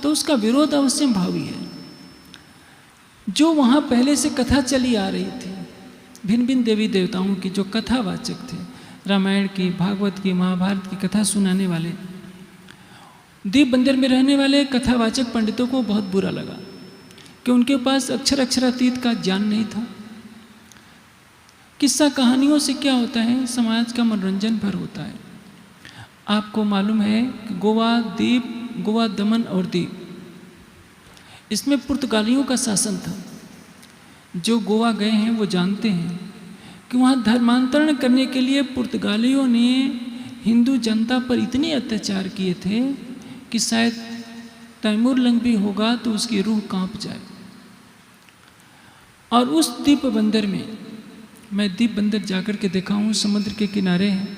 तो उसका विरोध अवश्य भावी है। जो वहाँ पहले से कथा चली आ रही थी, भिन्न भिन्न देवी देवताओं की जो कथावाचक थे, रामायण की, भागवत की, महाभारत की कथा सुनाने वाले, दीप बंदर में रहने वाले कथावाचक पंडितों को बहुत बुरा लगा कि उनके पास अक्षरातीत का ज्ञान नहीं था। किस्सा कहानियों से क्या होता है? समाज का मनोरंजन भर होता है। आपको मालूम है कि गोवा, दमन और दीव, इसमें पुर्तगालियों का शासन था। जो गोवा गए हैं वो जानते हैं कि वहाँ धर्मांतरण करने के लिए पुर्तगालियों ने हिंदू जनता पर इतने अत्याचार किए थे कि शायद तैमूर लंग भी होगा तो उसकी रूह कांप जाए। और उस द्वीप बंदर में, मैं द्वीप बंदर जाकर के देखा हूँ, समुद्र के किनारे है,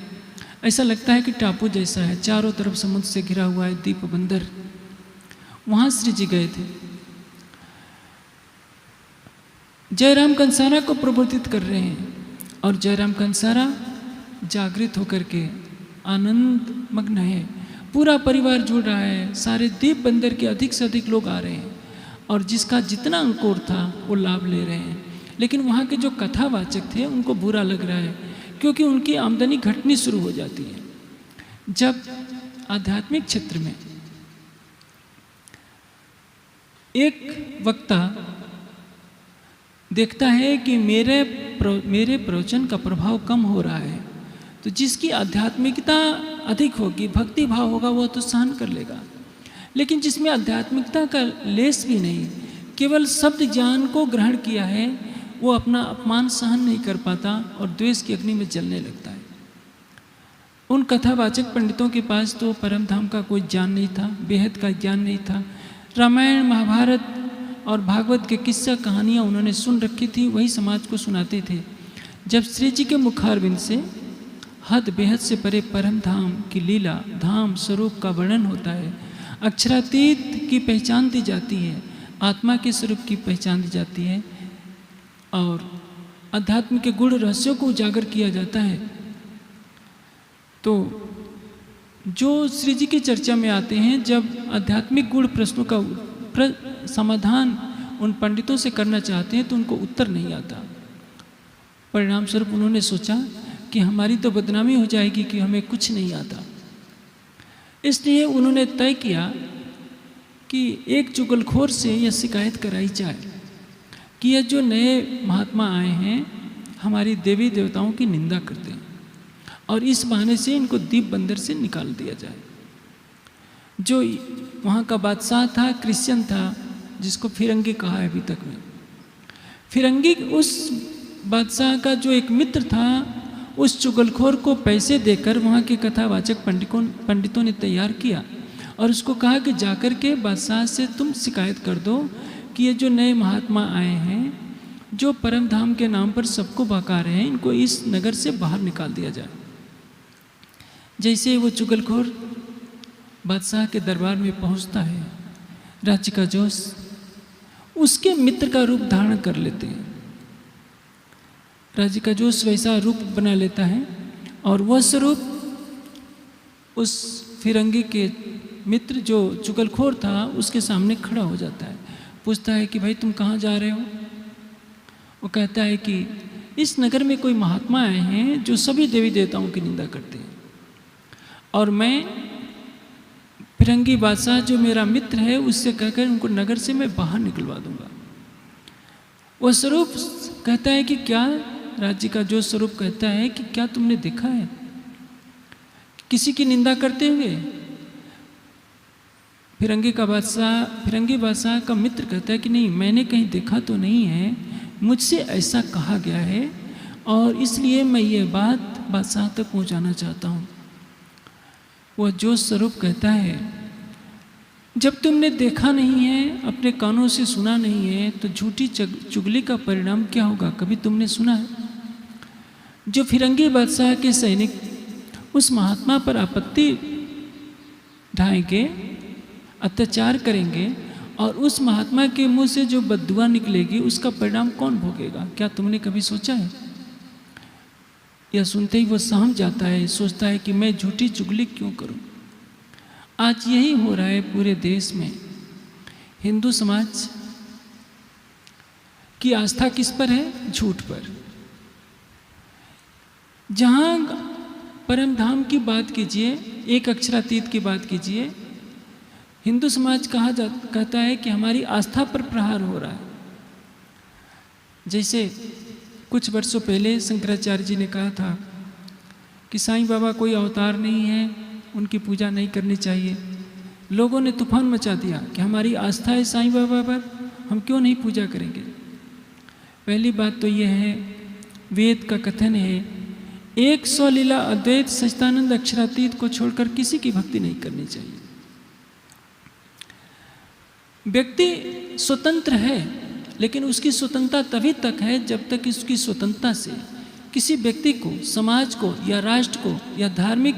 ऐसा लगता है कि टापू जैसा है, चारों तरफ समुद्र से घिरा हुआ है द्वीप बंदर। वहाँ श्री जी गए थे, जयराम कंसारा को प्रबोधित कर रहे हैं, और जयराम कंसारा जागृत होकर के आनंद मग्न है। पूरा परिवार जुड़ रहा है, सारे दीप बंदर के अधिक से अधिक लोग आ रहे हैं और जिसका जितना अंकुर था वो लाभ ले रहे हैं। लेकिन वहाँ के जो कथावाचक थे उनको बुरा लग रहा है, क्योंकि उनकी आमदनी घटनी शुरू हो जाती है। जब आध्यात्मिक क्षेत्र में एक वक्ता देखता है कि मेरे प्रवचन का प्रभाव कम हो रहा है, तो जिसकी आध्यात्मिकता अधिक होगी, भक्ति भाव होगा, वह तो सहन कर लेगा। लेकिन जिसमें आध्यात्मिकता का लेस भी नहीं, केवल शब्द ज्ञान को ग्रहण किया है, वो अपना अपमान सहन नहीं कर पाता और द्वेष की अग्नि में जलने लगता है। उन कथावाचक पंडितों के पास तो परम धाम का कोई ज्ञान नहीं था, बेहद का ज्ञान नहीं था। रामायण महाभारत और भागवत के किस्सा कहानियाँ उन्होंने सुन रखी थी, वही समाज को सुनाते थे। जब श्री जी के मुखारविंद से हद बेहद से परे परम धाम की लीला धाम स्वरूप का वर्णन होता है, अक्षरातीत की पहचान दी जाती है, आत्मा के स्वरूप की पहचान दी जाती है और अध्यात्म के गुण रहस्यों को उजागर किया जाता है, तो जो श्री जी की चर्चा में आते हैं, जब आध्यात्मिक गुण प्रश्नों का समाधान उन पंडितों से करना चाहते हैं तो उनको उत्तर नहीं आता। परिणाम स्वरूप उन्होंने सोचा कि हमारी तो बदनामी हो जाएगी कि हमें कुछ नहीं आता। इसलिए उन्होंने तय किया कि एक चुगलखोर से यह शिकायत कराई जाए कि यह जो नए महात्मा आए हैं हमारी देवी देवताओं की निंदा करते हैं और इस बहाने से इनको दीप बंदर से निकाल दिया जाए। जो वहाँ का बादशाह था, क्रिश्चियन था, जिसको फिरंगी कहा है अभी तक में। फिरंगी उस बादशाह का जो एक मित्र था, उस चुगलखोर को पैसे देकर वहाँ के कथावाचक पंडितों ने तैयार किया और उसको कहा कि जाकर के बादशाह से तुम शिकायत कर दो कि ये जो नए महात्मा आए हैं, जो परम धाम के नाम पर सबको बहका रहे हैं, इनको इस नगर से बाहर निकाल दिया जाए। जैसे वो चुगलखोर बादशाह के दरबार में पहुंचता है, राज्य का जोश उसके मित्र का रूप धारण कर लेते हैं। राज्य का जोश वैसा रूप बना लेता है और वह स्वरूप उस फिरंगी के मित्र जो चुगलखोर था उसके सामने खड़ा हो जाता है। पूछता है कि भाई तुम कहाँ जा रहे हो? वो कहता है कि इस नगर में कोई महात्मा आए हैं जो सभी देवी देवताओं की निंदा करते हैं और मैं फिरंगी बादशाह जो मेरा मित्र है उससे कहकर उनको नगर से मैं बाहर निकलवा दूंगा। वह स्वरूप कहता है कि क्या, राज्य का जो स्वरूप कहता है कि क्या तुमने देखा है किसी की निंदा करते हुए? फिरंगी बादशाह का मित्र कहता है कि नहीं, मैंने कहीं देखा तो नहीं है, मुझसे ऐसा कहा गया है और इसलिए मैं ये बात बादशाह तक पहुंचाना चाहता हूँ। वह जो स्वरूप कहता है, जब तुमने देखा नहीं है, अपने कानों से सुना नहीं है, तो झूठी चुगली का परिणाम क्या होगा, कभी तुमने सुना है? जो फिरंगी बादशाह के सैनिक उस महात्मा पर आपत्ति ढाएंगे, अत्याचार करेंगे और उस महात्मा के मुंह से जो बद्दुआ निकलेगी उसका परिणाम कौन भोगेगा, क्या तुमने कभी सोचा है? यह सुनते ही वो सहम जाता है, सोचता है कि मैं झूठी चुगली क्यों करूं। आज यही हो रहा है पूरे देश में। हिंदू समाज की आस्था किस पर है? झूठ पर। जहां परम धाम की बात कीजिए, एक अक्षरातीत की बात कीजिए, हिंदू समाज कहता है कि हमारी आस्था पर प्रहार हो रहा है। जैसे कुछ वर्षों पहले शंकराचार्य जी ने कहा था कि साईं बाबा कोई अवतार नहीं है, उनकी पूजा नहीं करनी चाहिए। लोगों ने तूफान मचा दिया कि हमारी आस्था है साईं बाबा पर, हम क्यों नहीं पूजा करेंगे। पहली बात तो यह है, वेद का कथन है, एक स्वलीला अद्वैत सच्चिदानंद अक्षरातीत को छोड़कर किसी की भक्ति नहीं करनी चाहिए। व्यक्ति स्वतंत्र है, लेकिन उसकी स्वतंत्रता तभी तक है जब तक उसकी स्वतंत्रता से किसी व्यक्ति को, समाज को या राष्ट्र को या धार्मिक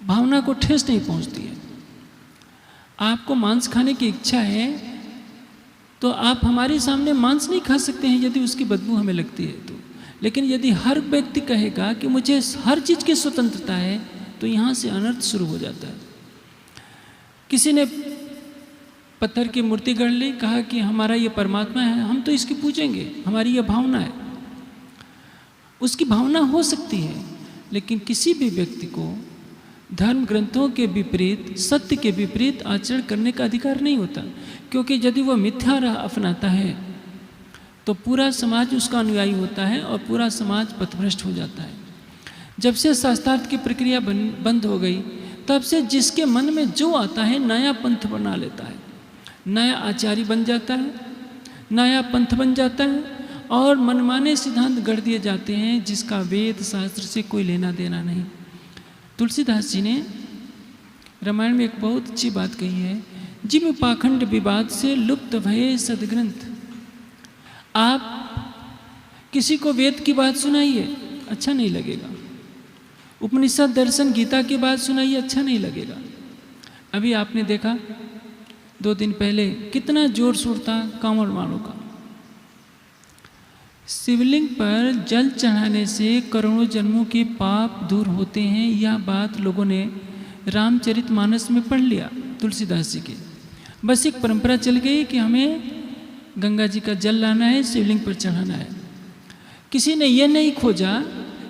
भावना को ठेस नहीं पहुंचती है। आपको मांस खाने की इच्छा है तो आप हमारे सामने मांस नहीं खा सकते हैं यदि उसकी बदबू हमें लगती है तो। लेकिन यदि हर व्यक्ति कहेगा कि मुझे हर चीज़ की स्वतंत्रता है, तो यहाँ से अनर्थ शुरू हो जाता है। किसी ने पत्थर की मूर्ति गढ़ ली, कहा कि हमारा ये परमात्मा है, हम तो इसकी पूजेंगे, हमारी ये भावना है। उसकी भावना हो सकती है, लेकिन किसी भी व्यक्ति को धर्म ग्रंथों के विपरीत, सत्य के विपरीत आचरण करने का अधिकार नहीं होता, क्योंकि यदि वह मिथ्या राह अपनाता है तो पूरा समाज उसका अनुयायी होता है और पूरा समाज पथभ्रष्ट हो जाता है। जब से शास्त्रार्थ की प्रक्रिया बंद हो गई, तब से जिसके मन में जो आता है नया पंथ बना लेता है, नया आचार्य बन जाता है, नया पंथ बन जाता है और मनमाने सिद्धांत गढ़ दिए जाते हैं जिसका वेद शास्त्र से कोई लेना देना नहीं। तुलसीदास जी ने रामायण में एक बहुत अच्छी बात कही है, जिम पाखंड विवाद से लुप्त भये सदग्रंथ। आप किसी को वेद की बात सुनाइए, अच्छा नहीं लगेगा। उपनिषद दर्शन गीता की बात सुनाइए, अच्छा नहीं लगेगा। अभी आपने देखा 2 दिन पहले कितना जोर शोर था कांवड़ वालों का। शिवलिंग पर जल चढ़ाने से करोड़ों जन्मों के पाप दूर होते हैं, यह बात लोगों ने रामचरितमानस में पढ़ लिया तुलसीदास जी के। बस एक परंपरा चल गई कि हमें गंगा जी का जल लाना है, शिवलिंग पर चढ़ाना है। किसी ने यह नहीं खोजा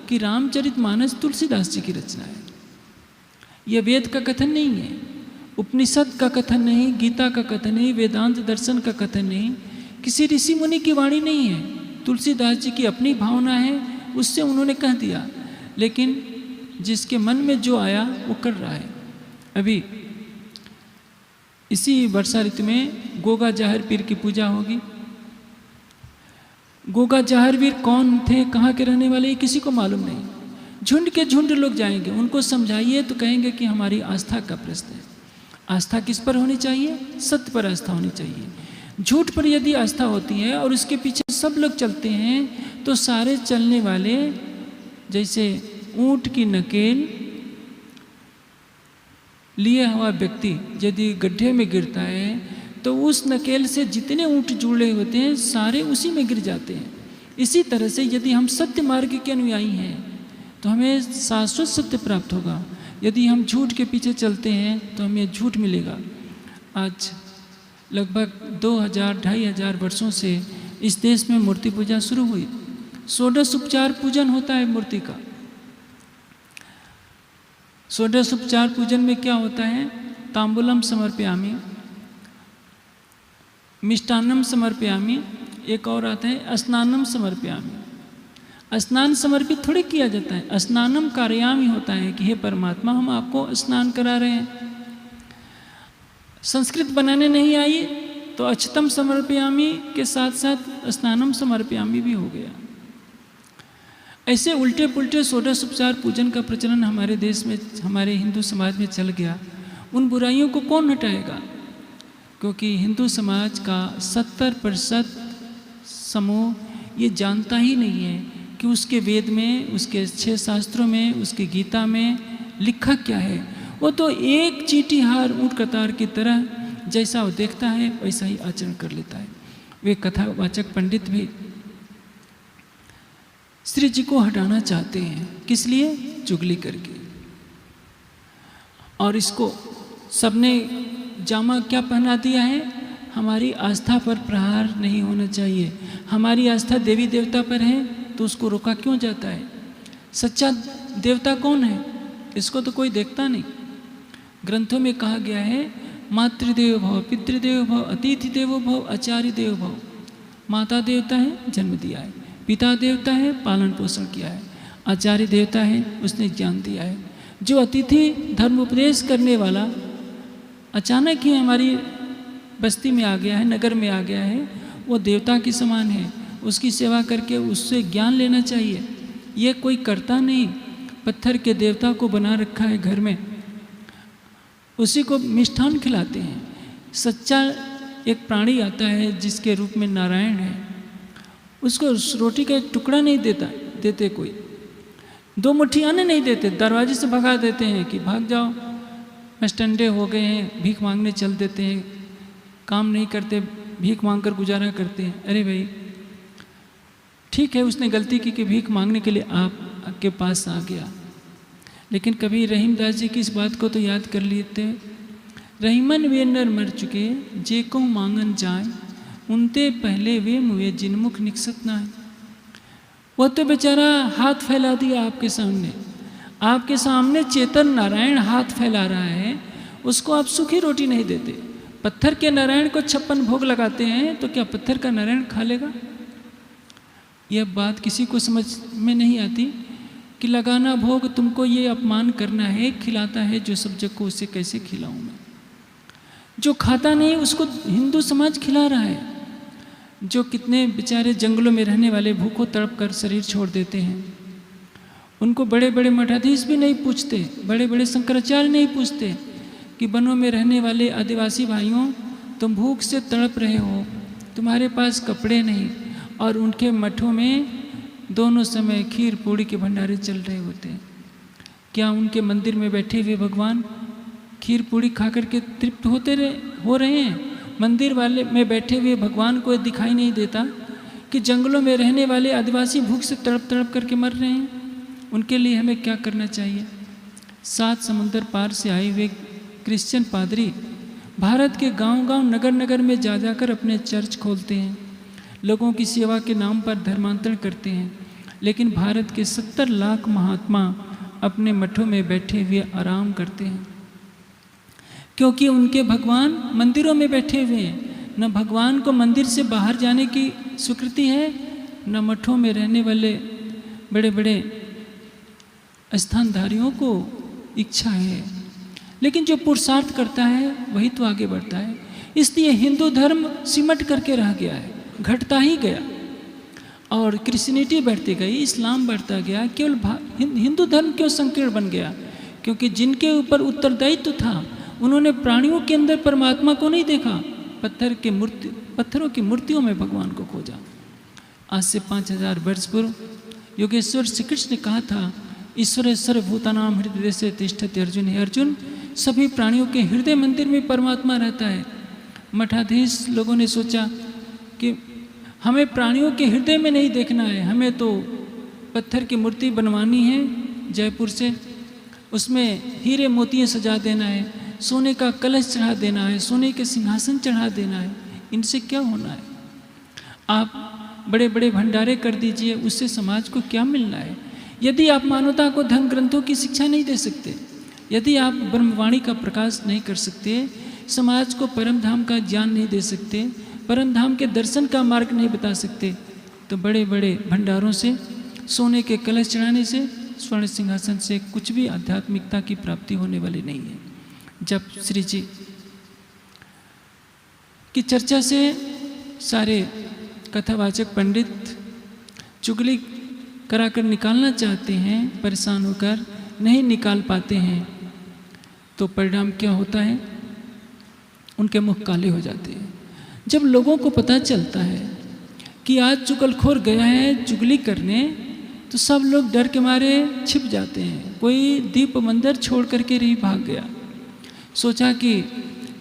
कि रामचरितमानस तुलसीदास जी की रचना है। यह वेद का कथन नहीं है, उपनिषद का कथन नहीं, गीता का कथन नहीं, वेदांत दर्शन का कथन नहीं, किसी ऋषि मुनि की वाणी नहीं है। तुलसीदास जी की अपनी भावना है, उससे उन्होंने कह दिया, लेकिन जिसके मन में जो आया वो कर रहा है। अभी इसी वर्षा ऋतु में गोगा जाहिर पीर की पूजा होगी। गोगा जाहिर पीर कौन थे, कहाँ के रहने वाले, किसी को मालूम नहीं। झुंड के झुंड लोग जाएंगे, उनको समझाइए तो कहेंगे कि हमारी आस्था का प्रश्न है। आस्था किस पर होनी चाहिए? सत्य पर आस्था होनी चाहिए। झूठ पर यदि आस्था होती है और उसके पीछे सब लोग चलते हैं तो सारे चलने वाले जैसे ऊंट की नकेल लिए हुआ व्यक्ति यदि गड्ढे में गिरता है तो उस नकेल से जितने ऊंट जुड़े होते हैं सारे उसी में गिर जाते हैं। इसी तरह से यदि हम सत्य मार्ग के अनुयायी हैं तो हमें शाश्वत सत्य प्राप्त होगा। यदि हम झूठ के पीछे चलते हैं तो हमें झूठ मिलेगा। आज लगभग 2000-2500 वर्षों से इस देश में मूर्ति पूजा शुरू हुई। षोडश उपचार पूजन होता है मूर्ति का। षोडश उपचार पूजन में क्या होता है? तांबूलम समर्पयामि, मिष्टान्नम समर्पयामि, एक और आता है स्नानम समर्पयामि। स्नान समर्पित थोड़ी किया जाता है, स्नानम कारयामि होता है कि हे परमात्मा हम आपको स्नान करा रहे हैं। संस्कृत बनाने नहीं आई तो अक्षतम समर्पयामि के साथ साथ स्नानम समर्पयामि भी हो गया। ऐसे उल्टे पुल्टे षोडश उपचार पूजन का प्रचलन हमारे देश में, हमारे हिंदू समाज में चल गया। उन बुराइयों को कौन हटाएगा? क्योंकि हिंदू समाज का 70% समूह ये जानता ही नहीं है कि उसके वेद में, उसके 6 शास्त्रों में, उसके गीता में लिखा क्या है। वो तो एक चीटी हार ऊँट कतार की तरह जैसा वो देखता है वैसा ही आचरण कर लेता है। वे कथावाचक पंडित भी श्री जी को हटाना चाहते हैं। किस लिए? चुगली करके। और इसको सबने जामा क्या पहना दिया है? हमारी आस्था पर प्रहार नहीं होना चाहिए। हमारी आस्था देवी देवता पर है तो उसको रोका क्यों जाता है? सच्चा देवता कौन है? इसको तो कोई देखता नहीं। ग्रंथों में कहा गया है मातृदेव भव, पितृदेव भव, अतिथि देवो भव, आचार्य देव भव। माता देवता है, जन्म दिया है। पिता देवता है, पालन पोषण किया है। आचार्य देवता है, उसने ज्ञान दिया है। जो अतिथि धर्म उपदेश करने वाला अचानक ही हमारी बस्ती में आ गया है, नगर में आ गया है, वो देवता के समान है। उसकी सेवा करके उससे ज्ञान लेना चाहिए। ये कोई करता नहीं। पत्थर के देवता को बना रखा है घर में, उसी को मिष्ठान खिलाते हैं। सच्चा एक प्राणी आता है जिसके रूप में नारायण है, उसको रोटी का एक टुकड़ा नहीं देते कोई। 2 मुट्ठी अन्न नहीं देते, दरवाजे से भगा देते हैं कि भाग जाओ, मस्टंडे हो गए हैं, भीख मांगने चल देते हैं, काम नहीं करते, भीख मांग कर गुजारा करते हैं। अरे भाई ठीक है, उसने गलती की कि भीख मांगने के लिए आपके पास आ गया, लेकिन कभी रहीमदास जी की इस बात को तो याद कर लेते। रहीमन वे नर मर चुके जे को मांगन जाए, उनते पहले वे मुए जिनमुख निकसत ना है। वह तो बेचारा हाथ फैला दिया आपके सामने चेतन नारायण हाथ फैला रहा है, उसको आप सूखी रोटी नहीं देते। पत्थर के नारायण को 56 भोग लगाते हैं, तो क्या पत्थर का नारायण खा लेगा? यह बात किसी को समझ में नहीं आती कि लगाना भोग, तुमको ये अपमान करना है, खिलाता है जो सब जग को, उसे कैसे खिलाऊं मैं? जो खाता नहीं उसको हिंदू समाज खिला रहा है। जो कितने बेचारे जंगलों में रहने वाले भूखों तड़प कर शरीर छोड़ देते हैं, उनको बड़े बड़े मठाधीश भी नहीं पूछते, बड़े बड़े शंकराचार्य नहीं पूछते कि वनों में रहने वाले आदिवासी भाइयों, तुम भूख से तड़प रहे हो, तुम्हारे पास कपड़े नहीं, और उनके मठों में दोनों समय खीर पूड़ी के भंडारे चल रहे होते हैं। क्या उनके मंदिर में बैठे हुए भगवान खीर पूड़ी खा करके तृप्त हो रहे हैं? मंदिर वाले में बैठे हुए भगवान को दिखाई नहीं देता कि जंगलों में रहने वाले आदिवासी भूख से तड़प तड़प करके मर रहे हैं? उनके लिए हमें क्या करना चाहिए? 7 समुंदर पार से आए हुए क्रिश्चियन पादरी भारत के गांव-गांव, नगर-नगर में जा जाकर अपने चर्च खोलते हैं, लोगों की सेवा के नाम पर धर्मांतरण करते हैं, लेकिन भारत के 70 लाख महात्मा अपने मठों में बैठे हुए आराम करते हैं, क्योंकि उनके भगवान मंदिरों में बैठे हुए हैं। न भगवान को मंदिर से बाहर जाने की स्वीकृति है, न मठों में रहने वाले बड़े बड़े स्थानधारियों को इच्छा है। लेकिन जो पुरुषार्थ करता है वही तो आगे बढ़ता है। इसलिए हिंदू धर्म सिमट करके रह गया है, घटता ही गया, और क्रिश्चियनिटी बढ़ती गई, इस्लाम बढ़ता गया। केवल हिंदू धर्म क्यों संकीर्ण बन गया? क्योंकि जिनके ऊपर उत्तरदायित्व था उन्होंने प्राणियों के अंदर परमात्मा को नहीं देखा, पत्थरों की मूर्तियों में भगवान को खोजा। आज से 5000 वर्ष पूर्व योगेश्वर श्री कृष्ण ने कहा था, ईश्वर सर्वभूतानां हृदय से तिष्ठति अर्जुन। हे अर्जुन, सभी प्राणियों के हृदय मंदिर में परमात्मा रहता है। मठाधीश लोगों ने सोचा कि हमें प्राणियों के हृदय में नहीं देखना है, हमें तो पत्थर की मूर्ति बनवानी है जयपुर से, उसमें हीरे मोतियाँ सजा देना है, सोने का कलश चढ़ा देना है, सोने के सिंहासन चढ़ा देना है। इनसे क्या होना है? आप बड़े बड़े भंडारे कर दीजिए, उससे समाज को क्या मिलना है? यदि आप मानवता को धर्म ग्रंथों की शिक्षा नहीं दे सकते, यदि आप ब्रह्मवाणी का प्रकाश नहीं कर सकते, समाज को परम धाम का ज्ञान नहीं दे सकते, परम धाम के दर्शन का मार्ग नहीं बता सकते, तो बड़े बड़े भंडारों से, सोने के कलश चढ़ाने से, स्वर्ण सिंहासन से कुछ भी आध्यात्मिकता की प्राप्ति होने वाली नहीं है। जब श्री जी की चर्चा से सारे कथावाचक पंडित चुगली कराकर निकालना चाहते हैं, परेशान होकर नहीं निकाल पाते हैं, तो परिणाम क्या होता है? उनके मुख काले हो जाते हैं। जब लोगों को पता चलता है कि आज चुगलखोर गया है चुगली करने, तो सब लोग डर के मारे छिप जाते हैं। कोई दीप मंदिर छोड़ करके नहीं भाग गया, सोचा कि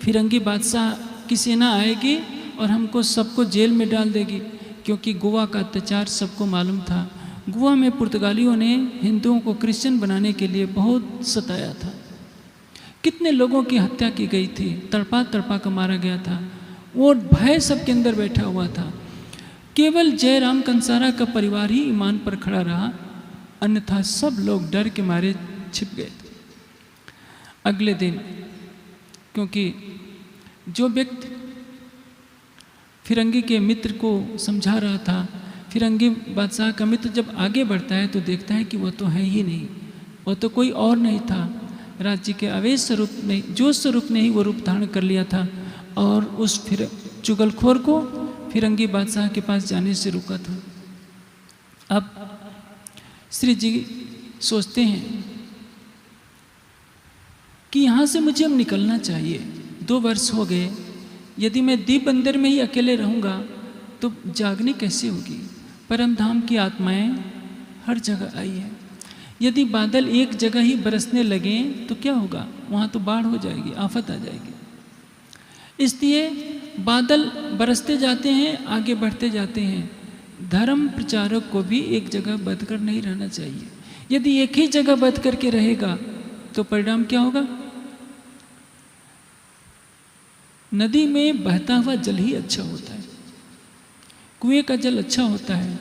फिरंगी बादशाह की सेना आएगी और हमको सबको जेल में डाल देगी, क्योंकि गोवा का अत्याचार सबको मालूम था। गोवा में पुर्तगालियों ने हिंदुओं को क्रिश्चियन बनाने के लिए बहुत सताया था, कितने लोगों की हत्या की गई थी, तड़पा तड़पा कर मारा गया था। वो भय सबके अंदर बैठा हुआ था। केवल जयराम कंसारा का परिवार ही ईमान पर खड़ा रहा, अन्यथा सब लोग डर के मारे छिप गए थे। अगले दिन, क्योंकि जो व्यक्ति फिरंगी के मित्र को समझा रहा था, फिरंगी बादशाह का मित्र जब आगे बढ़ता है तो देखता है कि वह तो है ही नहीं, वह तो कोई और नहीं था, राज्य के अवैध स्वरूप नहीं, जो स्वरूप ने ही वो रूप धारण कर लिया था, और उस फिर चुगलखोर को फिरंगी बादशाह के पास जाने से रोका था। अब श्री जी सोचते हैं कि यहाँ से मुझे अब निकलना चाहिए। 2 वर्ष हो गए, यदि मैं दीप मंदिर में ही अकेले रहूँगा तो जागनी कैसे होगी? परम धाम की आत्माएं हर जगह आई है। यदि बादल एक जगह ही बरसने लगें तो क्या होगा? वहाँ तो बाढ़ हो जाएगी, आफत आ जाएगी। इसलिए बादल बरसते जाते हैं, आगे बढ़ते जाते हैं। धर्म प्रचारक को भी एक जगह बंध कर नहीं रहना चाहिए। यदि एक ही जगह बंद करके रहेगा तो परिणाम क्या होगा? नदी में बहता हुआ जल ही अच्छा होता है, कुएं का जल अच्छा होता है,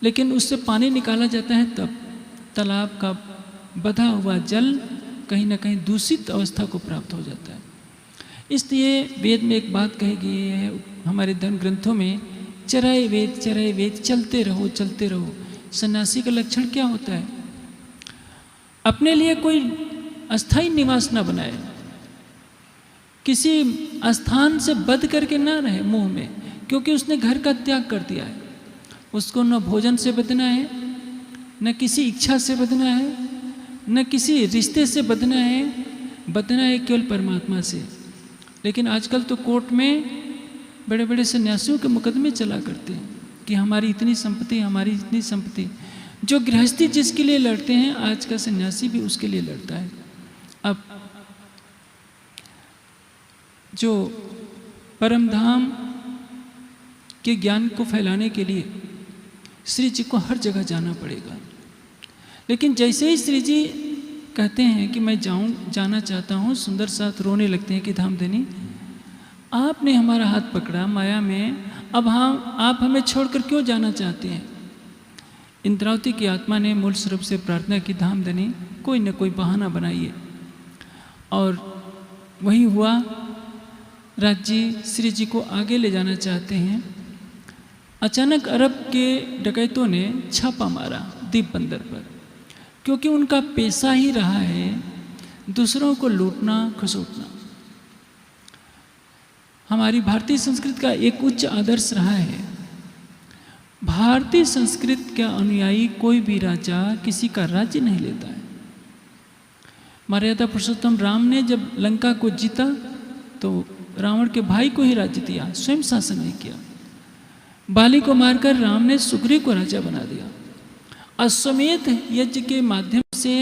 लेकिन उससे पानी निकाला जाता है तब तालाब का बधा हुआ जल कहीं ना कहीं दूषित अवस्था को प्राप्त हो जाता है। इसलिए वेद में एक बात कही गई है, हमारे धर्म ग्रंथों में, चराय वेद, चलते रहो चलते रहो। सन्यासी का लक्षण क्या होता है? अपने लिए कोई अस्थाई निवास ना बनाए, किसी स्थान से बंध करके ना रहे मुंह में, क्योंकि उसने घर का त्याग कर दिया है। उसको न भोजन से बंधना है, न किसी इच्छा से बंधना है, न किसी रिश्ते से बंधना है केवल परमात्मा से। लेकिन आजकल तो कोर्ट में बड़े बड़े सन्यासियों के मुकदमे चला करते हैं कि हमारी इतनी संपत्ति, हमारी इतनी संपत्ति। जो गृहस्थी जिसके लिए लड़ते हैं, आज का सन्यासी भी उसके लिए लड़ता है। अब जो परम धाम के ज्ञान को फैलाने के लिए श्री जी को हर जगह जाना पड़ेगा। लेकिन जैसे ही श्री जी कहते हैं कि मैं जाना चाहता हूँ, सुंदर साथ रोने लगते हैं कि धामधनी आपने हमारा हाथ पकड़ा माया में, अब आप हमें छोड़कर क्यों जाना चाहते हैं? इंद्रावती की आत्मा ने मूल स्वरूप से प्रार्थना की, धामधनी कोई न कोई बहाना बनाइए। और वही हुआ। राज जी श्री जी को आगे ले जाना चाहते हैं। अचानक अरब के डकैतों ने छापा मारा दीप बंदर पर, क्योंकि उनका पेशा ही रहा है दूसरों को लूटना खसोटना। हमारी भारतीय संस्कृति का एक उच्च आदर्श रहा है। भारतीय संस्कृति का अनुयायी कोई भी राजा किसी का राज्य नहीं लेता है। मर्यादा पुरुषोत्तम राम ने जब लंका को जीता तो रावण के भाई को ही राज्य दिया, स्वयं शासन नहीं किया। बाली को मारकर राम ने सुग्रीव को राजा बना दिया। अश्वमेध यज्ञ के माध्यम से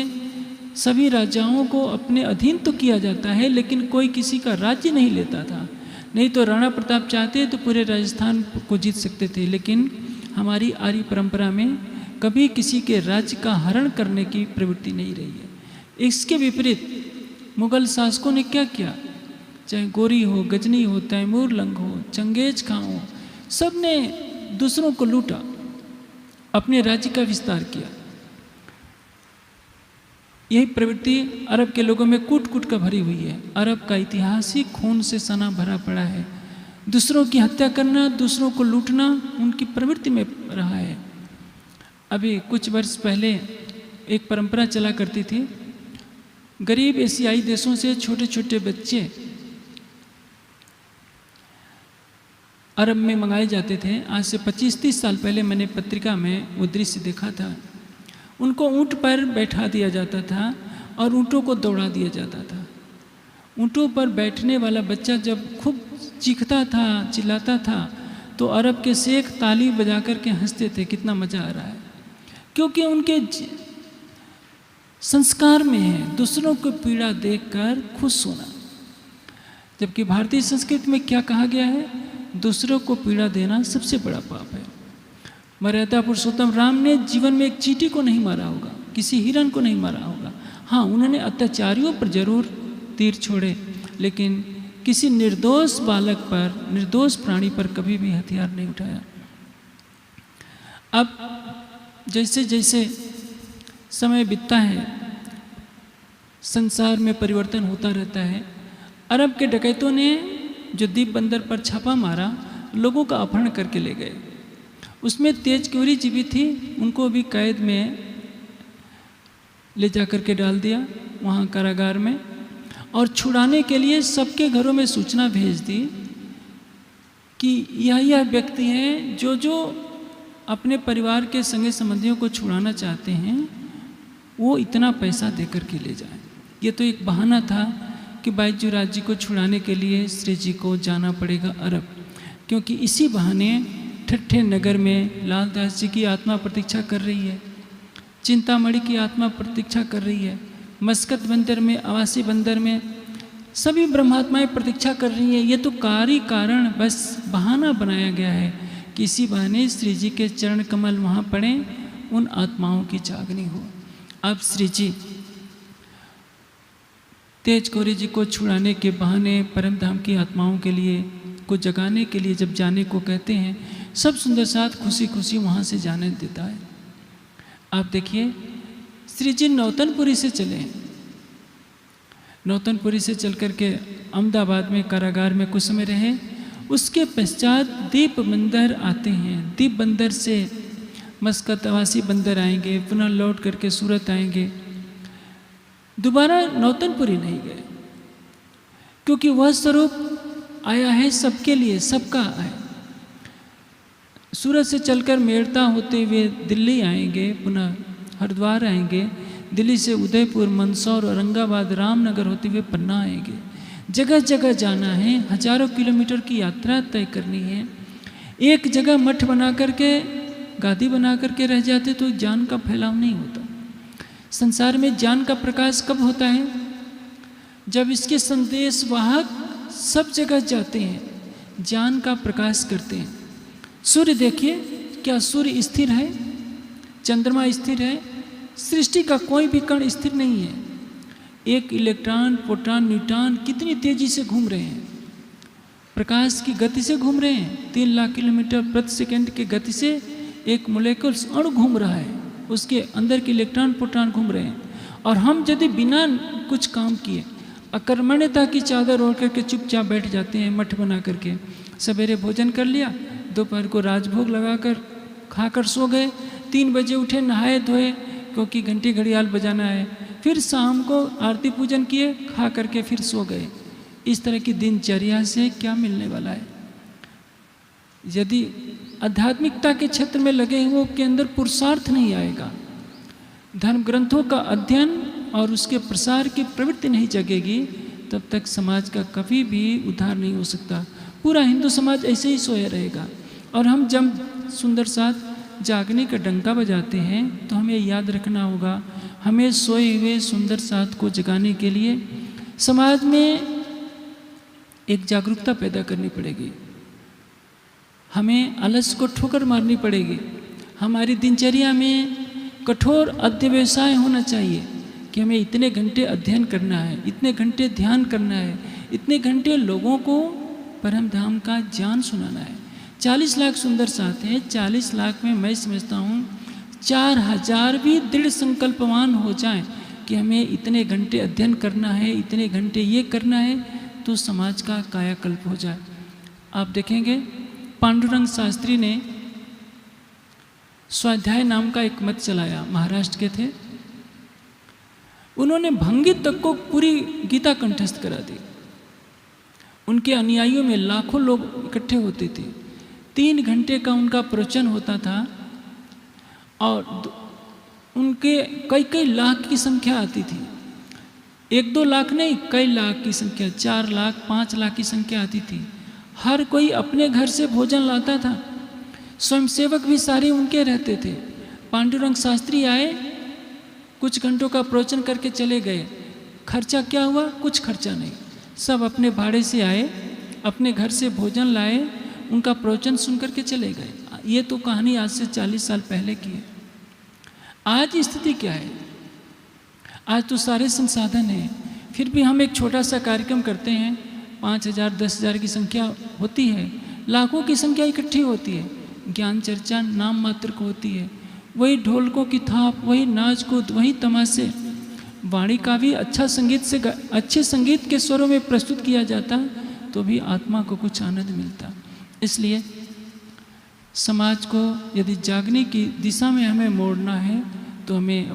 सभी राजाओं को अपने अधीन तो किया जाता है, लेकिन कोई किसी का राज्य नहीं लेता था। नहीं तो राणा प्रताप चाहते तो पूरे राजस्थान को जीत सकते थे, लेकिन हमारी आर्य परंपरा में कभी किसी के राज्य का हरण करने की प्रवृत्ति नहीं रही है। इसके विपरीत मुगल शासकों ने क्या किया? चाहे गोरी हो, गजनी हो, तैमूर लंग हो, चंगेज खां हो, सब ने दूसरों को लूटा, अपने राज्य का विस्तार किया। यही प्रवृत्ति अरब के लोगों में कूट कूट कर भरी हुई है। अरब का इतिहास ही खून से सना भरा पड़ा है। दूसरों की हत्या करना, दूसरों को लूटना उनकी प्रवृत्ति में रहा है। अभी कुछ वर्ष पहले एक परंपरा चला करती थी, गरीब एशियाई देशों से छोटे छोटे बच्चे अरब में मंगाए जाते थे। आज से 25-30 साल पहले मैंने पत्रिका में वो दृश्य देखा था। उनको ऊँट पर बैठा दिया जाता था और ऊँटों को दौड़ा दिया जाता था। ऊँटों पर बैठने वाला बच्चा जब खूब चीखता था, चिल्लाता था, तो अरब के शेख ताली बजा कर के हंसते थे, कितना मज़ा आ रहा है। क्योंकि उनके संस्कार में है दूसरों को पीड़ा देखकर खुश होना। जबकि भारतीय संस्कृति में क्या कहा गया है? दूसरों को पीड़ा देना सबसे बड़ा पाप है। मर्यादा पुरुषोत्तम राम ने जीवन में एक चींटी को नहीं मारा होगा, किसी हिरन को नहीं मारा होगा। हाँ, उन्होंने अत्याचारियों पर जरूर तीर छोड़े, लेकिन किसी निर्दोष बालक पर, निर्दोष प्राणी पर कभी भी हथियार नहीं उठाया। अब जैसे जैसे समय बीतता है, संसार में परिवर्तन होता रहता है। अरब के डकैतों ने जो दीप बंदर पर छापा मारा, लोगों का अपहरण करके ले गए। उसमें तेज क्यूरी जी भी थी, उनको भी कैद में ले जा कर के डाल दिया वहाँ कारागार में। और छुड़ाने के लिए सबके घरों में सूचना भेज दी कि यह व्यक्ति हैं जो अपने परिवार के संगे संबंधियों को छुड़ाना चाहते हैं, वो इतना पैसा देकर के ले जाए। ये तो एक बहाना था कि बाईजूराज जी को छुड़ाने के लिए श्री जी को जाना पड़ेगा अरब, क्योंकि इसी बहाने ठट्ठे नगर में लालदास जी की आत्मा प्रतीक्षा कर रही है, चिंतामणि की आत्मा प्रतीक्षा कर रही है, मस्कत बंदर में, आवासी बंदर में सभी ब्रह्मात्माएं प्रतीक्षा कर रही हैं। ये तो कारण बस बहाना बनाया गया है कि इसी बहाने श्री जी के चरण कमल वहाँ पड़े, उन आत्माओं की जागनी हो। अब श्री जी तेज गौरी जी को छुड़ाने के बहाने परम धाम की आत्माओं के लिए को जगाने के लिए जब जाने को कहते हैं, सब सुंदर साथ खुशी खुशी वहाँ से जाने देता है। आप देखिए श्री जी नौतनपुरी से चले हैं। नौतनपुरी से चल कर के अहमदाबाद में कारागार में कुछ समय रहे। उसके पश्चात दीप बंदर आते हैं। दीप बंदर से मस्कत अवासी बंदर आएंगे, पुनः लौट करके सूरत आएंगे। दोबारा नौतनपुरी नहीं गए, क्योंकि वह स्वरूप आया है सबके लिए, सबका है। सूरत से चलकर मेड़ता होते हुए दिल्ली आएंगे, पुनः हरिद्वार आएंगे, दिल्ली से उदयपुर, मंदसौर, औरंगाबाद, रामनगर होते हुए पन्ना आएंगे। जगह जगह जाना है, हजारों किलोमीटर की यात्रा तय करनी है। एक जगह मठ बना करके, गादी बना करके रह जाते तो ज्ञान का फैलाव नहीं होता। संसार में ज्ञान का प्रकाश कब होता है? जब इसके संदेश वाहक सब जगह जाते हैं, ज्ञान का प्रकाश करते हैं। सूर्य देखिए, क्या सूर्य स्थिर है? चंद्रमा स्थिर है? सृष्टि का कोई भी कण स्थिर नहीं है। एक इलेक्ट्रॉन, प्रोटॉन, न्यूट्रॉन कितनी तेजी से घूम रहे हैं, प्रकाश की गति से घूम रहे हैं। 3 लाख किलोमीटर प्रति सेकंड की गति से एक मोलेकुल्स अणु घूम रहा है, उसके अंदर के इलेक्ट्रॉन, प्रोटॉन घूम रहे हैं। और हम यदि बिना कुछ काम किए अकर्मण्यता की चादर ओढ़ करके चुपचाप बैठ जाते हैं मठ बना करके। सवेरे भोजन कर लिया, दोपहर को राजभोग लगाकर खाकर सो गए, 3 बजे उठे, नहाए धोए क्योंकि घंटी घड़ियाल बजाना है, फिर शाम को आरती पूजन किए, खा करके फिर सो गए। इस तरह की दिनचर्या से क्या मिलने वाला है? यदि आध्यात्मिकता के क्षेत्र में लगे हुए के अंदर पुरुषार्थ नहीं आएगा, धर्म ग्रंथों का अध्ययन और उसके प्रसार की प्रवृत्ति नहीं जगेगी, तब तक समाज का कभी भी उद्धार नहीं हो सकता। पूरा हिंदू समाज ऐसे ही सोया रहेगा। और हम जब सुंदर साथ जागने का डंका बजाते हैं तो हमें याद रखना होगा, हमें सोए हुए सुंदर साथ को जगाने के लिए समाज में एक जागरूकता पैदा करनी पड़ेगी। हमें आलस को ठोकर मारनी पड़ेगी। हमारी दिनचर्या में कठोर अध्यवसाय होना चाहिए कि हमें इतने घंटे अध्ययन करना है, इतने घंटे ध्यान करना है, इतने घंटे लोगों को परम धाम का ज्ञान सुनाना है। 40 लाख सुंदर साथ हैं, 40 लाख में मैं समझता हूँ 4000 भी दृढ़ संकल्पवान हो जाएं कि हमें इतने घंटे अध्ययन करना है, इतने घंटे ये करना है, तो समाज का कायाकल्प हो जाए। आप देखेंगे पांडुरंग शास्त्री ने स्वाध्याय नाम का एक मत चलाया, महाराष्ट्र के थे। उन्होंने भंगी तक को पूरी गीता कंठस्थ करा दी। उनके अनुयायियों में लाखों लोग इकट्ठे होते थे। 3 घंटे का उनका प्रवचन होता था और उनके कई कई लाख की संख्या आती थी। 1-2 लाख नहीं, कई लाख की संख्या, 4 लाख 5 लाख की संख्या आती थी। हर कोई अपने घर से भोजन लाता था। स्वयंसेवक भी सारे उनके रहते थे। पांडुरंग शास्त्री आए, कुछ घंटों का प्रवचन करके चले गए। खर्चा क्या हुआ? कुछ खर्चा नहीं। सब अपने भाड़े से आए, अपने घर से भोजन लाए, उनका प्रवचन सुन करके चले गए। ये तो कहानी आज से 40 साल पहले की है। आज स्थिति क्या है? आज तो सारे संसाधन हैं, फिर भी हम एक छोटा सा कार्यक्रम करते हैं, 5000 10,000 की संख्या होती है, लाखों की संख्या इकट्ठी होती है। ज्ञान चर्चा नाम मात्र को होती है। वही ढोलकों की थाप, वही नाच कूद, वही तमाशे। वाणी का भी अच्छा संगीत से अच्छे संगीत के स्वरों में प्रस्तुत किया जाता तो भी आत्मा को कुछ आनंद मिलता। इसलिए समाज को यदि जागने की दिशा में हमें मोड़ना है तो हमें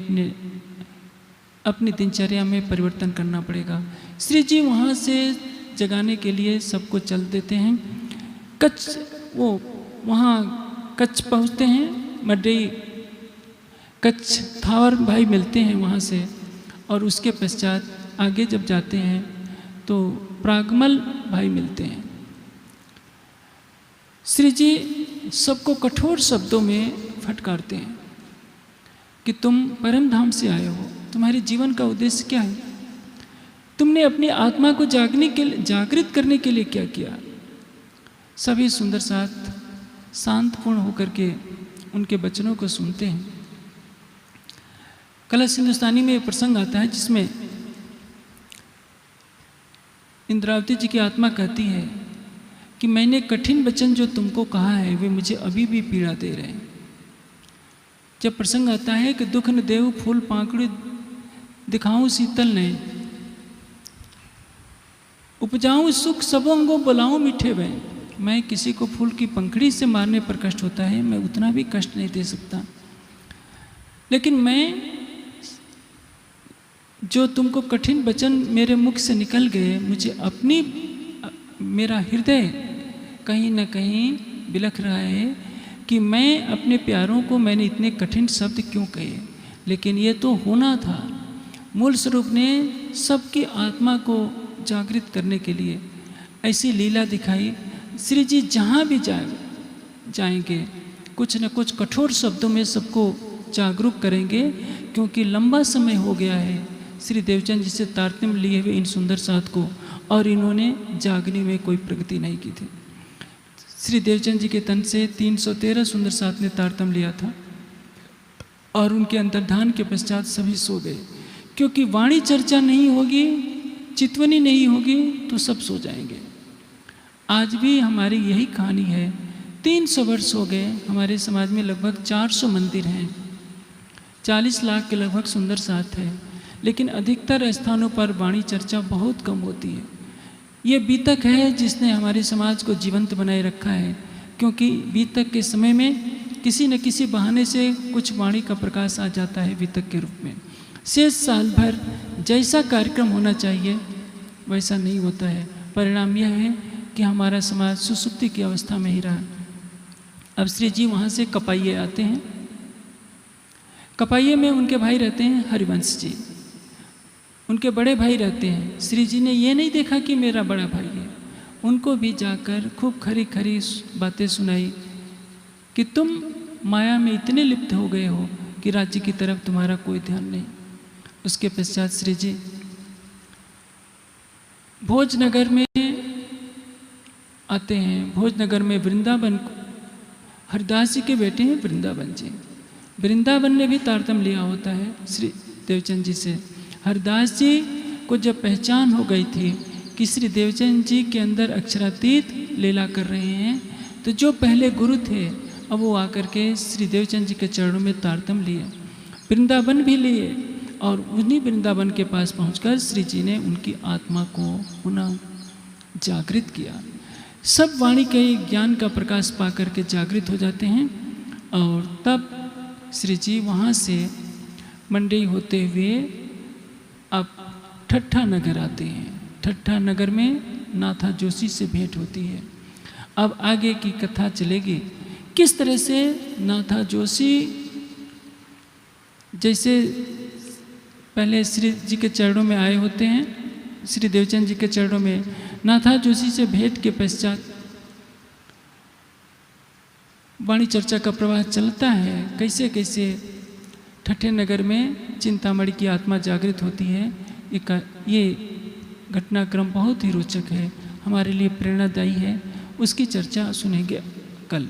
अपनी दिनचर्या में परिवर्तन करना पड़ेगा। श्री जी वहाँ से जगाने के लिए सबको चल देते हैं। वहाँ कच्छ पहुँचते हैं, मड्डई कच्छ थावर भाई मिलते हैं वहाँ से, और उसके पश्चात आगे जब जाते हैं तो प्रागमल भाई मिलते हैं। श्री जी सबको कठोर शब्दों में फटकारते हैं कि तुम परम धाम से आए हो, तुम्हारे जीवन का उद्देश्य क्या है? तुमने अपनी आत्मा को जागृत करने के लिए क्या किया? सभी सुंदर साथ शांतपूर्ण होकर के उनके वचनों को सुनते हैं। कलश हिंदुस्तानी में एक प्रसंग आता है जिसमें इंद्रावती जी की आत्मा कहती है कि मैंने कठिन वचन जो तुमको कहा है वे मुझे अभी भी पीड़ा दे रहे हैं। जब प्रसंग आता है कि दुख न देव फूल पाकड़ी दिखाऊं शीतल ने, उपजाऊं सुख सबों अंगो बुलाऊं मीठे बहन। मैं किसी को फूल की पंखड़ी से मारने पर कष्ट होता है, मैं उतना भी कष्ट नहीं दे सकता, लेकिन मैं जो तुमको कठिन वचन मेरे मुख से निकल गए, मुझे मेरा हृदय कहीं ना कहीं बिलख रहा है कि मैं अपने प्यारों को मैंने इतने कठिन शब्द क्यों कहे, लेकिन ये तो होना था। मूल स्वरूप ने सबकी आत्मा को जागृत करने के लिए ऐसी लीला दिखाई। श्री जी जहाँ भी जाएंगे कुछ न कुछ कठोर शब्दों में सबको जागरूक करेंगे, क्योंकि लंबा समय हो गया है श्री देवचंद जी से तारतम्य लिए हुए इन सुंदर साथ को, और इन्होंने जागने में कोई प्रगति नहीं की थी। श्री देवचंद जी के तन से 313 सुंदर साथ ने तारतम्य लिया था, और उनके अंतर्धान के पश्चात सभी सो गए, क्योंकि वाणी चर्चा नहीं होगी, चितवनी नहीं होगी तो सब सो जाएंगे। आज भी हमारी यही कहानी है। 300 वर्ष हो गए, हमारे समाज में लगभग 400 मंदिर हैं, 40 लाख के लगभग सुंदर साथ है, लेकिन अधिकतर स्थानों पर वाणी चर्चा बहुत कम होती है। ये बीतक है जिसने हमारे समाज को जीवंत बनाए रखा है, क्योंकि बीतक के समय में किसी न किसी बहाने से कुछ वाणी का प्रकाश आ जाता है बीतक के रूप में। शेष साल भर जैसा कार्यक्रम होना चाहिए वैसा नहीं होता है। परिणाम यह है कि हमारा समाज सुसुप्ति की अवस्था में ही रहा। अब श्री जी वहाँ से कपाइये आते हैं। कपाइये में उनके भाई रहते हैं हरिवंश जी, उनके बड़े भाई रहते हैं। श्री जी ने ये नहीं देखा कि मेरा बड़ा भाई है, उनको भी जाकर खूब खरी खरी बातें सुनाई कि तुम माया में इतने लिप्त हो गए हो कि राज्य की तरफ तुम्हारा कोई ध्यान नहीं। उसके पश्चात श्री जी भोजनगर में आते हैं। भोजनगर में वृंदावन, हरिदास जी के बेटे हैं वृंदावन जी। वृंदावन ने भी तारतम्य लिया होता है श्री देवचंद जी से। हरिदास जी को जब पहचान हो गई थी कि श्री देवचंद जी के अंदर अक्षरातीत लीला कर रहे हैं, तो जो पहले गुरु थे अब वो आकर के श्री देवचंद जी के चरणों में तारतम्य लिए, वृंदावन भी लिए, और उन्हीं वृंदावन के पास पहुंचकर श्री जी ने उनकी आत्मा को पुनः जागृत किया। सब वाणी के ज्ञान का प्रकाश पा करके जागृत हो जाते हैं, और तब श्री जी वहाँ से मंडई होते हुए अब ठट्ठा नगर आते हैं। ठट्ठा नगर में नाथा जोशी से भेंट होती है। अब आगे की कथा चलेगी किस तरह से नाथा जोशी जैसे पहले श्री जी के चरणों में आए होते हैं, श्री देवचंद जी के चरणों में नाथा जोशी से भेंट के पश्चात वाणी चर्चा का प्रवाह चलता है। कैसे कैसे ठट्ठे नगर में चिंतामणि की आत्मा जागृत होती है, ये घटनाक्रम बहुत ही रोचक है, हमारे लिए प्रेरणादायी है। उसकी चर्चा सुनेंगे कल।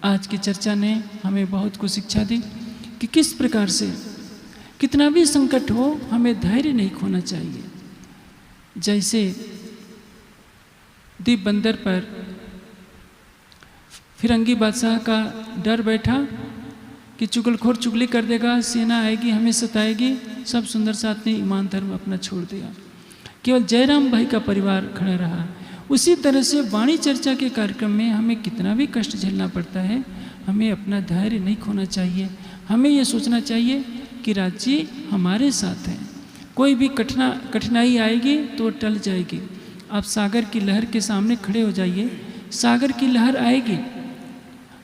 आज की चर्चा ने हमें बहुत कुछ शिक्षा दी कि किस प्रकार से कितना भी संकट हो हमें धैर्य नहीं खोना चाहिए। जैसे दीप बंदर पर फिरंगी बादशाह का डर बैठा कि चुगलखोर चुगली कर देगा, सेना आएगी हमें सताएगी, सब सुंदर साथ ने ईमान धर्म अपना छोड़ दिया, केवल जयराम भाई का परिवार खड़ा रहा। उसी तरह से वाणी चर्चा के कार्यक्रम में हमें कितना भी कष्ट झेलना पड़ता है, हमें अपना धैर्य नहीं खोना चाहिए। हमें ये सोचना चाहिए कि राज्य हमारे साथ है, कोई भी कठिनाई आएगी तो टल जाएगी। आप सागर की लहर के सामने खड़े हो जाइए, सागर की लहर आएगी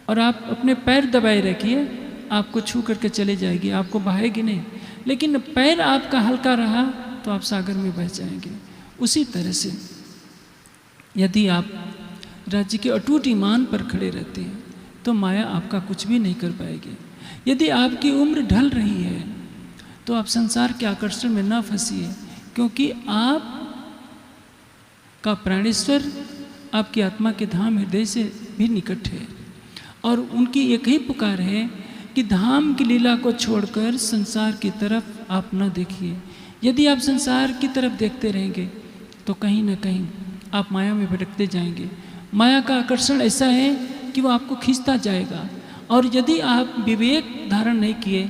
और आप अपने पैर दबाए रखिए, आपको छू करके चले जाएगी, आपको बहाएगी नहीं। लेकिन पैर आपका हल्का रहा तो आप सागर में बह जाएंगे। उसी तरह से यदि आप राज्य के अटूट ईमान पर खड़े रहते हैं तो माया आपका कुछ भी नहीं कर पाएगी। यदि आपकी उम्र ढल रही है तो आप संसार के आकर्षण में न फंसिए, क्योंकि आप का प्राणेश्वर आपकी आत्मा के धाम हृदय से भी निकट है, और उनकी एक ही पुकार है कि धाम की लीला को छोड़कर संसार की तरफ आप न देखिए। यदि आप संसार की तरफ देखते रहेंगे तो कहीं ना कहीं आप माया में भटकते जाएंगे। माया का आकर्षण ऐसा है कि वो आपको खींचता जाएगा, और यदि आप विवेक धारण नहीं किए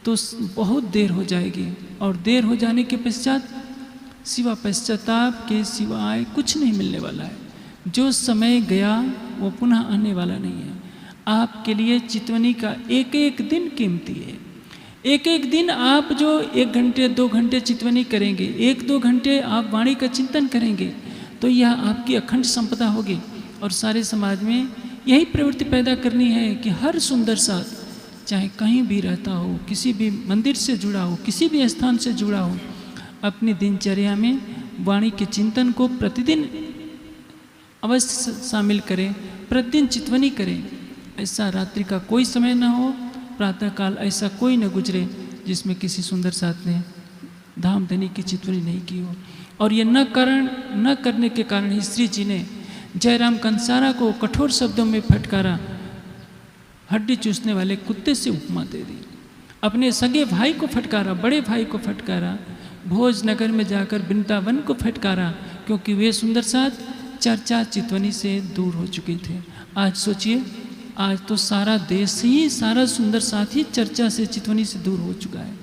तो बहुत देर हो जाएगी, और देर हो जाने के पश्चात सिवा पश्चाताप के सिवाय कुछ नहीं मिलने वाला है। जो समय गया वो पुनः आने वाला नहीं है। आपके लिए चितवनी का एक एक दिन कीमती है। एक एक दिन आप जो 1 घंटे 2 घंटे चितवनी करेंगे, 1-2 घंटे आप वाणी का चिंतन करेंगे, तो यह आपकी अखंड संपदा होगी। और सारे समाज में यही प्रवृत्ति पैदा करनी है कि हर सुंदर साथ चाहे कहीं भी रहता हो, किसी भी मंदिर से जुड़ा हो, किसी भी स्थान से जुड़ा हो, अपनी दिनचर्या में वाणी के चिंतन को प्रतिदिन अवश्य शामिल करें, प्रतिदिन चितवनी करें। ऐसा रात्रि का कोई समय न हो, प्रातःकाल ऐसा कोई न गुजरे जिसमें किसी सुंदर साथ ने धाम धनी की चितवनी नहीं की हो। और ये न करने के कारण ही श्री जी ने जयराम कंसारा को कठोर शब्दों में फटकारा, हड्डी चूसने वाले कुत्ते से उपमा दे दी। अपने सगे भाई को फटकारा, बड़े भाई को फटकारा, भोजनगर में जाकर वृंदावन को फटकारा, क्योंकि वे सुंदर साथ चर्चा चितवनी से दूर हो चुके थे। आज सोचिए, आज तो सारा देश ही, सारा सुंदर साथ ही चर्चा से चितवनी से दूर हो चुका है।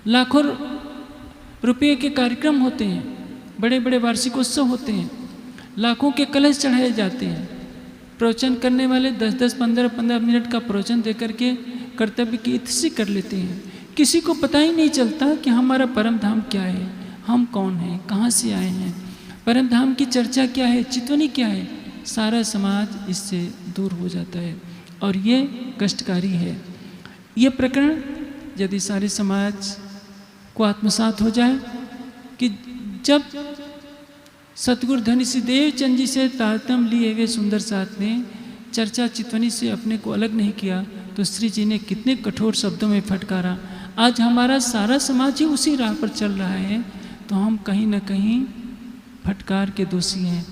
लाखों रुपये के कार्यक्रम होते हैं, बड़े बड़े वार्षिकोत्सव होते हैं, लाखों के कलश चढ़ाए जाते हैं। प्रवचन करने वाले 10-10, 15-15 मिनट का प्रवचन देकर के कर्तव्य की इत्सी कर लेते हैं। किसी को पता ही नहीं चलता कि हमारा परम धाम क्या है, हम कौन हैं, कहाँ से आए हैं, परम धाम की चर्चा क्या है, चितवनी क्या है। सारा समाज इससे दूर हो जाता है और ये कष्टकारी है। ये प्रकरण यदि सारे समाज को आत्मसात हो जाए कि जब सतगुरु धनी श्री देवचंद जी से तारतम्य लिए हुए सुंदर साथ ने चर्चा चितवनी से अपने को अलग नहीं किया, तो श्री जी ने कितने कठोर शब्दों में फटकारा। आज हमारा सारा समाज ही उसी राह पर चल रहा है, तो हम कहीं ना कहीं फटकार के दोषी हैं।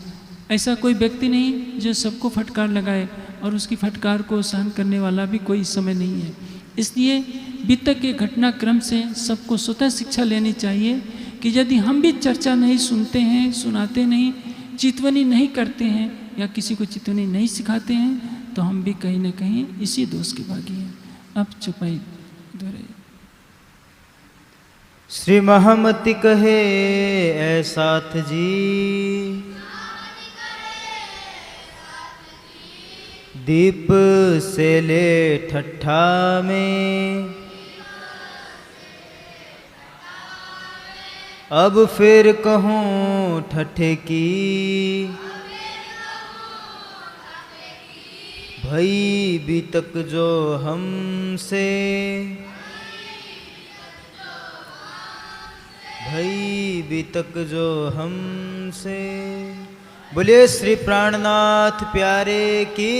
ऐसा कोई व्यक्ति नहीं जो सबको फटकार लगाए, और उसकी फटकार को सहन करने वाला भी कोई इस समय नहीं है। इसलिए बीतक के घटनाक्रम से सबको स्वतः शिक्षा लेनी चाहिए कि यदि हम भी चर्चा नहीं सुनते हैं, सुनाते नहीं, चितवनी नहीं करते हैं या किसी को चितवनी नहीं सिखाते हैं, तो हम भी कहीं ना कहीं इसी दोष के भागी हैं। अब चुपाई दोहराइए। श्री महामति कहे ऐसाथ जी, दीप से ले ठट्ठा में, अब फिर कहूँ ठट्ठे की, भई बीतक जो हमसे, भई बीतक जो हमसे। बोलिए श्री प्राणनाथ प्यारे की।